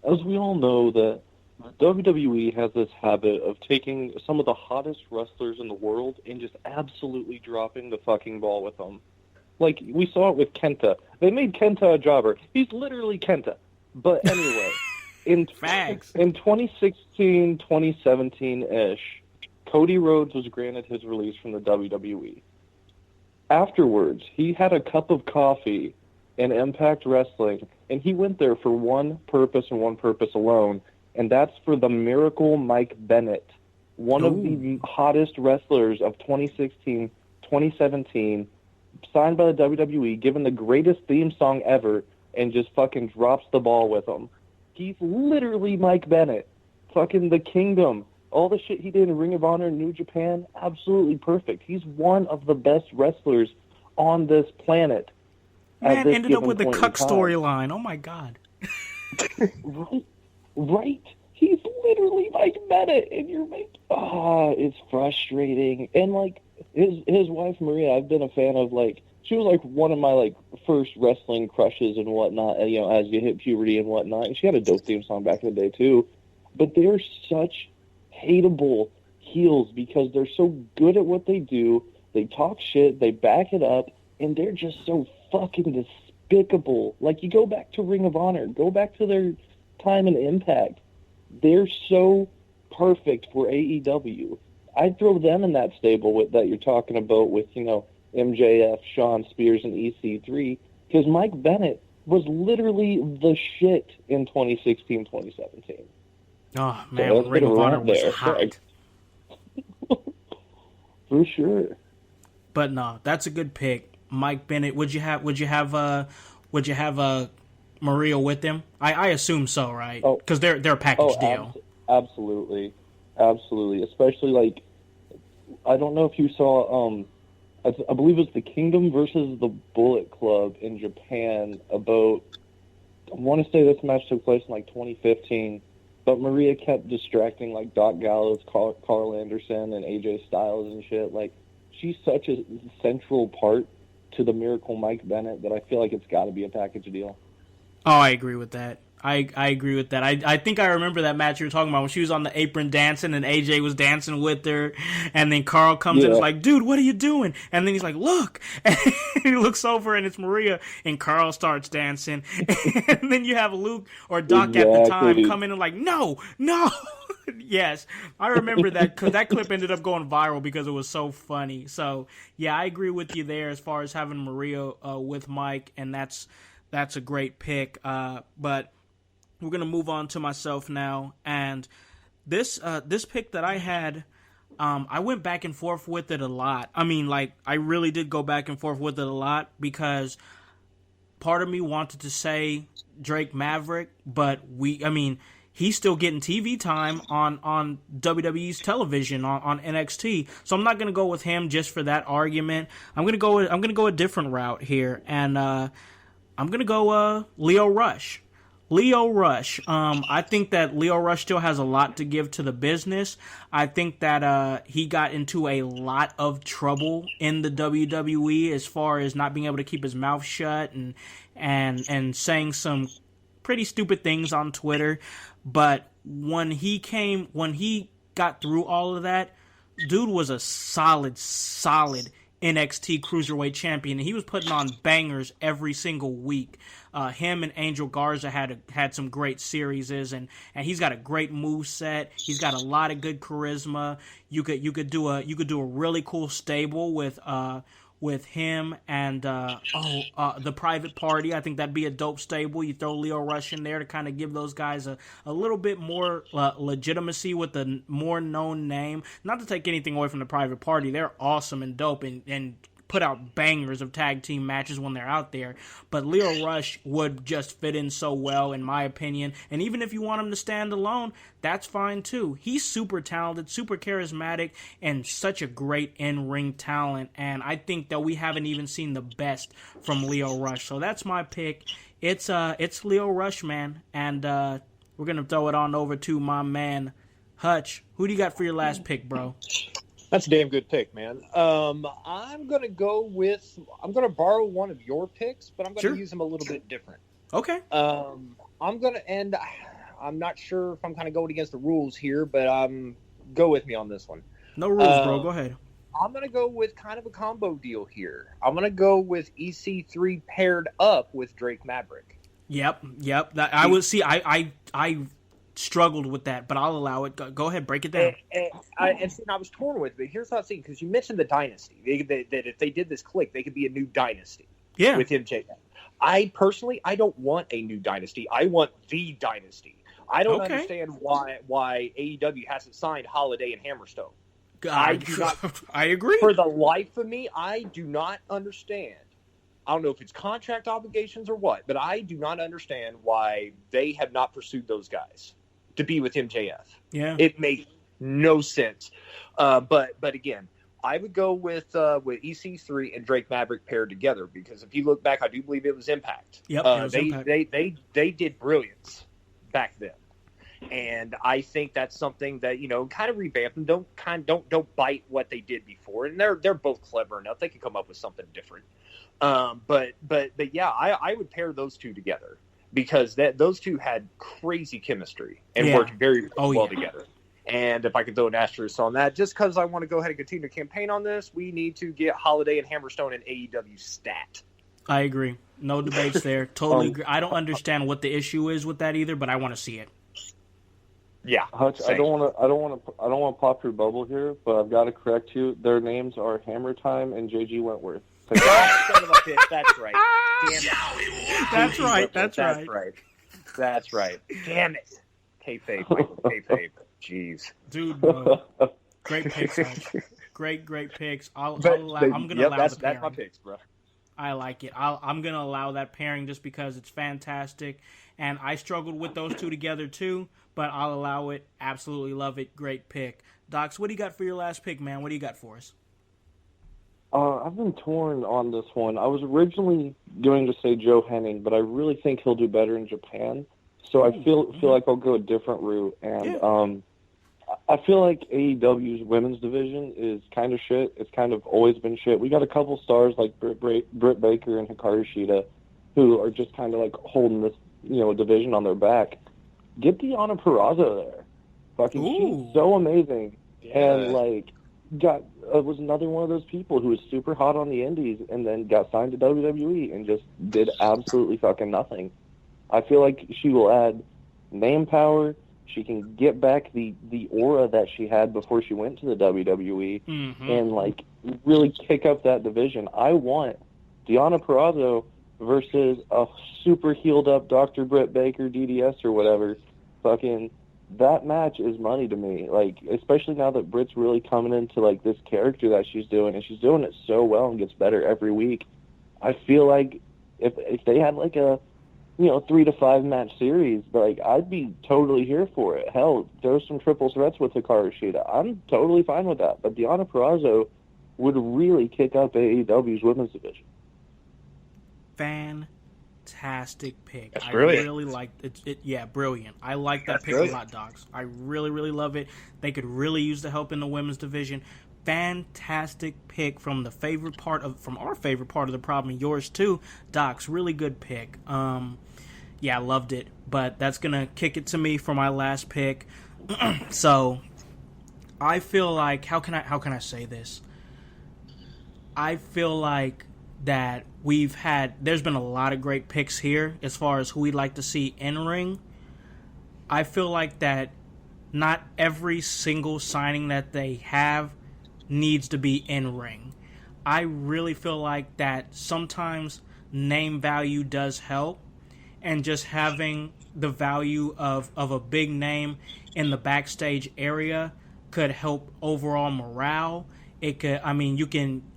As we all know, that WWE has this habit of taking some of the hottest wrestlers in the world and just absolutely dropping the fucking ball with them. Like, we saw it with Kenta. They made Kenta a jobber. He's literally Kenta. But anyway, in 2016, 2017-ish, Cody Rhodes was granted his release from the WWE. Afterwards, he had a cup of coffee in Impact Wrestling, and he went there for one purpose and one purpose alone, and that's for the Miracle Mike Bennett, one of the hottest wrestlers of 2016, 2017, signed by the WWE, given the greatest theme song ever, and just fucking drops the ball with him. He's literally Mike Bennett. Fucking the Kingdom. All the shit he did in Ring of Honor in New Japan, absolutely perfect. He's one of the best wrestlers on this planet. Man, ended up with the Cuck storyline. Oh, my God. Right? He's literally Mike Bennett, and you're like, it's frustrating. And, like, his wife, Maria, I've been a fan of, like, she was, like, one of my, like, first wrestling crushes and whatnot, as you hit puberty and whatnot. And she had a dope theme song back in the day, too. But they're such hateable heels because they're so good at what they do. They talk shit, they back it up, and they're just so fucking despicable. Like, you go back to Ring of Honor, go back to their time in Impact. They're so perfect for AEW. I'd throw them in that stable that you're talking about with, MJF, Shawn Spears, and EC3, because Mike Bennett was literally the shit in 2016, 2017. Oh, man, so Ring of Honor was hot. For sure. But no, that's a good pick. Mike Bennett, would you have Maria with them? I assume so, right? Because they're a package deal. Absolutely. Especially, like, I don't know if you saw, I believe it's the Kingdom versus the Bullet Club in Japan about, I want to say this match took place in, like, 2015, But Maria kept distracting, like, Doc Gallows, Carl Anderson, and AJ Styles and shit. Like, she's such a central part to the Miracle Mike Bennett that I feel like it's got to be a package deal. Oh, I agree with that. I agree with that. I think I remember that match you were talking about when she was on the apron dancing and AJ was dancing with her, and then Carl comes in and is like, dude, what are you doing? And then he's like, look. And he looks over and it's Maria, and Carl starts dancing. And then you have Luke or Doc at the time come in and like, no. Yes, I remember that because that clip ended up going viral because it was so funny. So, yeah, I agree with you there as far as having Maria with Mike, and that's a great pick. But we're going to move on to myself now. And this pick that I had, I went back and forth with it a lot. I mean, like, I really did go back and forth with it a lot because part of me wanted to say Drake Maverick, but he's still getting TV time on WWE's television on NXT. So I'm not going to go with him just for that argument. I'm going to go a different route here, and I'm going to go Lio Rush. I think that Lio Rush still has a lot to give to the business. I think that he got into a lot of trouble in the WWE as far as not being able to keep his mouth shut and saying some pretty stupid things on Twitter. But when he got through all of that, dude was a solid NXT Cruiserweight champion, and he was putting on bangers every single week. Him and Angel Garza had some great series, and he's got a great move set. He's got a lot of good charisma. You could do a really cool stable with him and the Private Party. I think that'd be a dope stable. You throw Lio Rush in there to kind of give those guys a little bit more legitimacy with a more known name. Not to take anything away from the Private Party. They're awesome and dope and put out bangers of tag team matches when they're out there. But Lio Rush would just fit in so well, in my opinion. And even if you want him to stand alone, that's fine too. He's super talented, super charismatic, and such a great in-ring talent. And I think that we haven't even seen the best from Lio Rush. So that's my pick. It's Lio Rush, man. And we're going to throw it on over to my man, Hutch. Who do you got for your last pick, bro? That's a damn good pick, man. I'm going to borrow one of your picks, but I'm going to use them a little bit different. Okay. I'm going to end, I'm not sure if I'm kind of going against the rules here, but go with me on this one. No rules, bro. Go ahead. I'm going to go with kind of a combo deal here. I'm going to go with EC3 paired up with Drake Maverick. Yep. I would see. I struggled with that, but I'll allow it. Go ahead, break it down. And I was torn with it, but here's how I see it, because you mentioned the dynasty. That if they did this click, they could be a new dynasty with MJF. I don't want a new dynasty. I want the dynasty. I don't understand why AEW hasn't signed Holiday and Hammerstone. I agree. For the life of me, I do not understand. I don't know if it's contract obligations or what, but I do not understand why they have not pursued those guys to be with MJF. Yeah, it makes no sense. But again, I would go with EC3 and Drake Maverick paired together, because if you look back, I do believe it was Impact. Yep, it was Impact. They did brilliance back then, and I think that's something that kind of revamp them. Don't bite what they did before, and they're both clever enough. They can come up with something different. But yeah, I would pair those two together, because those two had crazy chemistry and worked very well together. And if I could throw an asterisk on that, just because I want to go ahead and continue to campaign on this, we need to get Holiday and Hammerstone and AEW stat. I agree. No debates there. Totally agree. I don't understand what the issue is with that either, but I want to see it. Yeah, Hutch, I don't want to pop your bubble here, but I've got to correct you. Their names are Hammer Time and JG Wentworth. Son of a bitch. That's right. Damn it. That's right. Damn it. Kayfabe. Jeez. Dude, bro. Great picks, man. Great picks. I'm going to allow the pairing. That's my picks, bro. I like it. I'm going to allow that pairing just because it's fantastic. And I struggled with those two together too, but I'll allow it. Absolutely love it. Great pick. Dox, what do you got for your last pick, man? What do you got for us? I've been torn on this one. I was originally going to say Joe Henning, but I really think he'll do better in Japan. So I feel like I'll go a different route, and I feel like AEW's women's division is kind of shit. It's kind of always been shit. We got a couple stars like Britt Baker and Hikaru Shida, who are just kind of like holding this, division on their back. Get Deonna Purrazzo there. Fucking, she's so amazing, and like was another one of those people who was super hot on the indies and then got signed to WWE and just did absolutely fucking nothing. I feel like she will add name power. She can get back the aura that she had before she went to the WWE and, like, really kick up that division. I want Deonna Purrazzo versus a super healed up Dr. Britt Baker, DDS or whatever. Fucking, that match is money to me. Like, especially now that Britt's really coming into, like, this character that she's doing, and she's doing it so well and gets better every week. I feel like if they had, like, a 3 to 5 match series, like, I'd be totally here for it. Hell, there's some triple threats with Hikaru Shida. I'm totally fine with that. But Deonna Purrazzo would really kick up AEW's women's division. Fantastic pick. That's brilliant. I really like it. Yeah, brilliant. I like that That's pick brilliant. a lot, Docs. I really, really love it. They could really use the help in the women's division. Fantastic pick from our favorite part of the problem, and yours too, Docs. Really good pick. Yeah, I loved it. But that's gonna kick it to me for my last pick. So I feel like how can I say this? I feel like that there's been a lot of great picks here as far as who we'd like to see in ring. I feel like that not every single signing that they have needs to be in ring. I really feel like that sometimes name value does help, and just having the value of a big name in the backstage area could help overall morale. It could,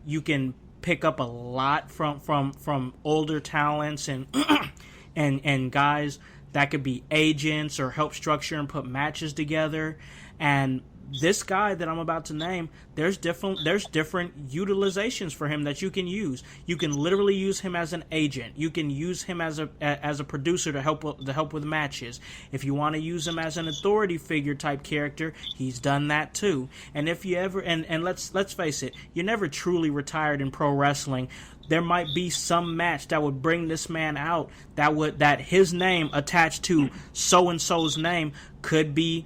you can pick up a lot from older talents and and guys that could be agents or help structure and put matches together. And this guy that I'm about to name, there's different utilizations for him that you can use. You can literally use him as an agent. You can use him as a producer to help with matches. If you want to use him as an authority figure type character, he's done that too. And if you ever and let's face it, you're never truly retired in pro wrestling. There might be some match that would bring this man out that his name attached to so and so's name could be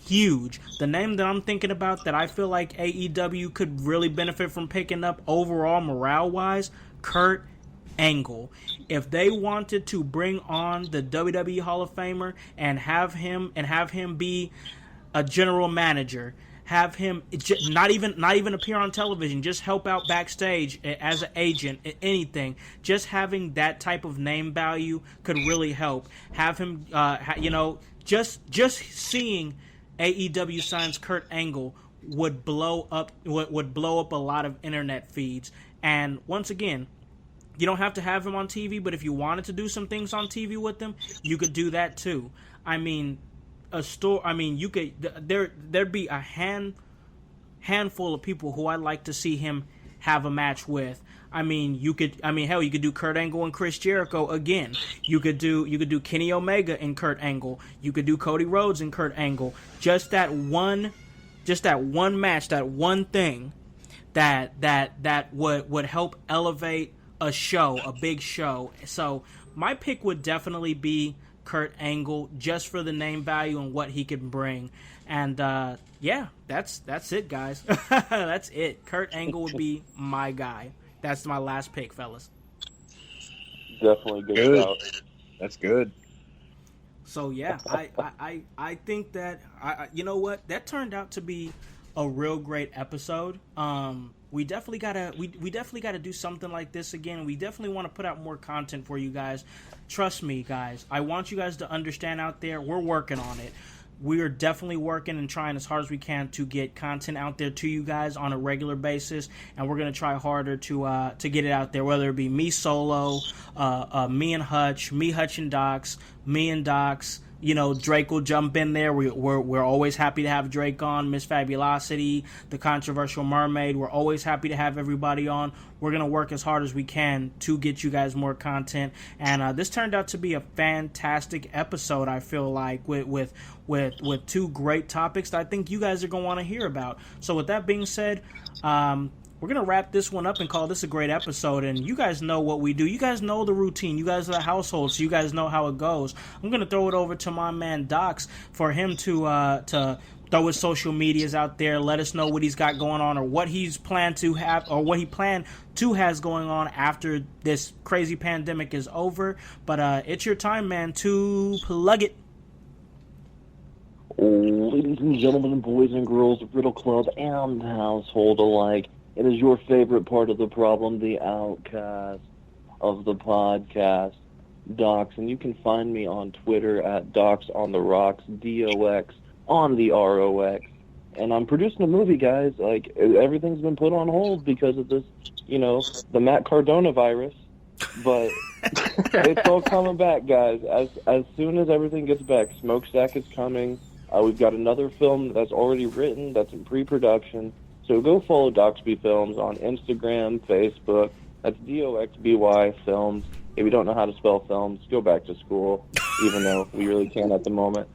huge. The name that I'm thinking about that I feel like AEW could really benefit from picking up overall morale-wise, Kurt Angle. If they wanted to bring on the WWE Hall of Famer and have him be a general manager, have him not even appear on television, just help out backstage as an agent, anything. Just having that type of name value could really help. Have him, just seeing AEW signs Kurt Angle would blow up a lot of internet feeds. And once again, you don't have to have him on TV, but if you wanted to do some things on TV with him, you could do that too. You could there'd be a handful of people who I'd like to see him have a match with. You could do Kurt Angle and Chris Jericho again. You could do Kenny Omega and Kurt Angle. You could do Cody Rhodes and Kurt Angle. Just that one match, that one thing that would help elevate a show, a big show. So my pick would definitely be Kurt Angle, just for the name value and what he can bring. And that's it, guys. That's it. Kurt Angle would be my guy. That's my last pick, fellas. Definitely good shout. That's good. So yeah, I think that you know what, that turned out to be a real great episode. We definitely gotta do something like this again. We definitely want to put out more content for you guys. Trust me, guys. I want you guys to understand out there, we're working on it. We are definitely working and trying as hard as we can to get content out there to you guys on a regular basis, and we're gonna try harder to get it out there. Whether it be me solo, me and Hutch, me Hutch and Dox, me and Dox, Drake will jump in there. We're always happy to have Drake on. Miss Fabulosity, the Controversial Mermaid. We're always happy to have everybody on. We're going to work as hard as we can to get you guys more content. And this turned out to be a fantastic episode, I feel like, with two great topics that I think you guys are going to want to hear about. So with that being said, we're going to wrap this one up and call this a great episode. And you guys know what we do. You guys know the routine. You guys are the household, so you guys know how it goes. I'm going to throw it over to my man Dox for him to throw his social medias out there. Let us know what he's got going on or what he's planned to have or what he planned to has going on after this crazy pandemic is over. But it's your time, man, to plug it. Ladies and gentlemen, boys and girls, Riddle Club and household alike, it is your favorite part of the problem, the outcast of the podcast, Dox. And you can find me on Twitter at Dox on the Rocks, DOX on the ROX. And I'm producing a movie, guys. Like, everything's been put on hold because of this, the Matt Cardona virus. But it's all coming back, guys. As soon as everything gets back, Smokestack is coming. We've got another film that's already written, that's in pre-production. So go follow Doxby Films on Instagram, Facebook. That's DOXBY Films. If you don't know how to spell films, go back to school, even though we really can't at the moment.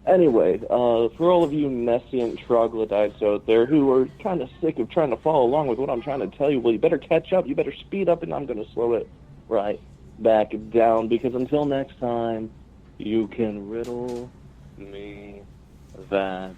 Anyway, for all of you messiant troglodytes out there who are kind of sick of trying to follow along with what I'm trying to tell you, well, you better catch up, you better speed up, and I'm going to slow it right back down, because until next time, you can riddle me that.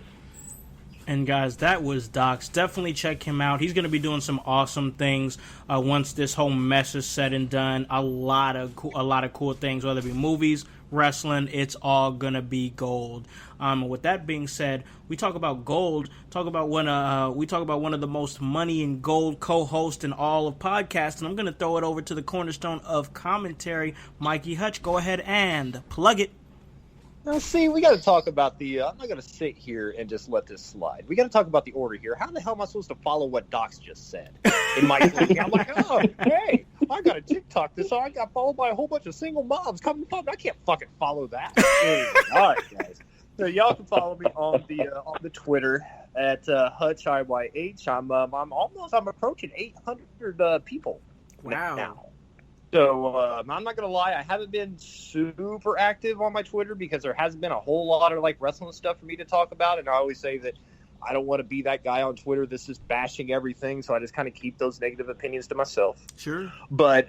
And guys, that was Dox. Definitely check him out. He's going to be doing some awesome things once this whole mess is said and done. A lot of cool things, whether it be movies, wrestling. It's all going to be gold. With that being said, we talk about gold. We talk about one of the most money in gold co-hosts in all of podcasts. And I'm going to throw it over to the cornerstone of commentary, Mikey Hutch. Go ahead and plug it. Now, see, we got to talk about the. I'm not going to sit here and just let this slide. We got to talk about the order here. How the hell am I supposed to follow what Dox just said? In my thinking, I'm like, oh, hey, I got a TikTok this. I got followed by a whole bunch of single moms coming up. I can't fucking follow that. Anyway, all right, guys. So y'all can follow me on the Twitter at Hutch IYH. I'm approaching 800 people. Wow. Now. So I'm not going to lie, I haven't been super active on my Twitter because there hasn't been a whole lot of wrestling stuff for me to talk about. And I always say that I don't want to be that guy on Twitter that's just bashing everything. So I just kind of keep those negative opinions to myself. Sure. But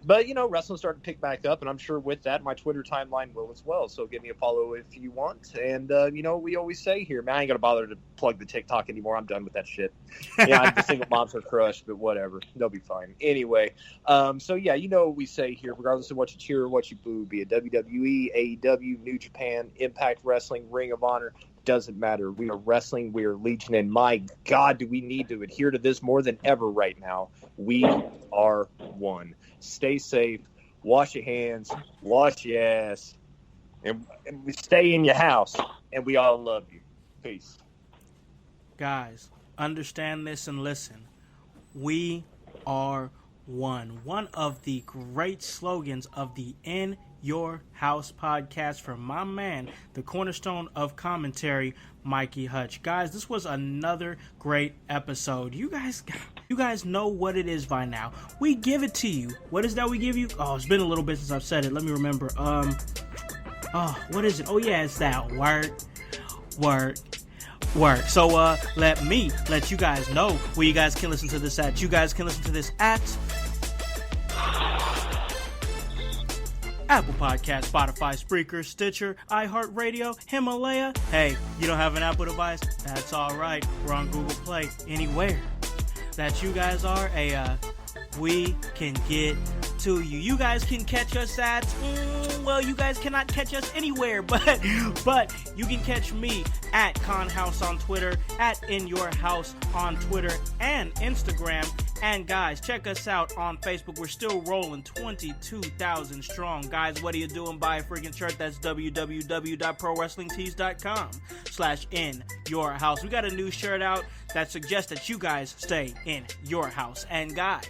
wrestling's starting to pick back up. And I'm sure with that, my Twitter timeline will as well. So give me a follow if you want. And, we always say here, man, I ain't going to bother to plug the TikTok anymore. I'm done with that shit. Yeah, the single moms are crushed, but whatever. They'll be fine. Anyway, what we say here, regardless of what you cheer or what you boo, be it WWE, AEW, New Japan, Impact Wrestling, Ring of Honor, doesn't matter. We are wrestling. We are Legion. And my God, do we need to adhere to this more than ever right now. We are one. Stay safe. Wash your hands. Wash your ass. And stay in your house. And we all love you. Peace. Guys, understand this and listen. We are one. One of the great slogans of the In Your House podcast from my man, the cornerstone of commentary, Mikey Hutch. Guys, this was another great episode. You guys know what it is by now. We give it to you. What is that we give you? Oh, it's been a little bit since I've said it. Let me remember. What is it? Oh yeah, it's that word. So let me let you guys know where you guys can listen to this at. You guys can listen to this at Apple Podcast, Spotify, Spreaker, Stitcher, iHeartRadio, Himalaya. Hey, you don't have an Apple device? That's all right. We're on Google Play. Anywhere that you guys are, we can get to you. You guys can catch us at, you guys cannot catch us anywhere, but you can catch me at Conhouse on Twitter, at In Your House on Twitter and Instagram. And guys, check us out on Facebook. We're still rolling 22,000 strong. Guys, what are you doing? Buy a freaking shirt. That's www.prowrestlingtees.com/in your house. We got a new shirt out that suggests that you guys stay in your house. And guys,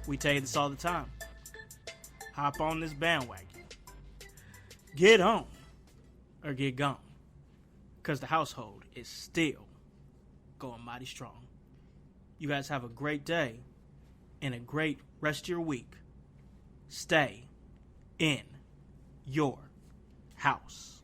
we tell you this all the time. Hop on this bandwagon. Get on or get gone. Because the household is still going mighty strong. You guys have a great day and a great rest of your week. Stay in your house.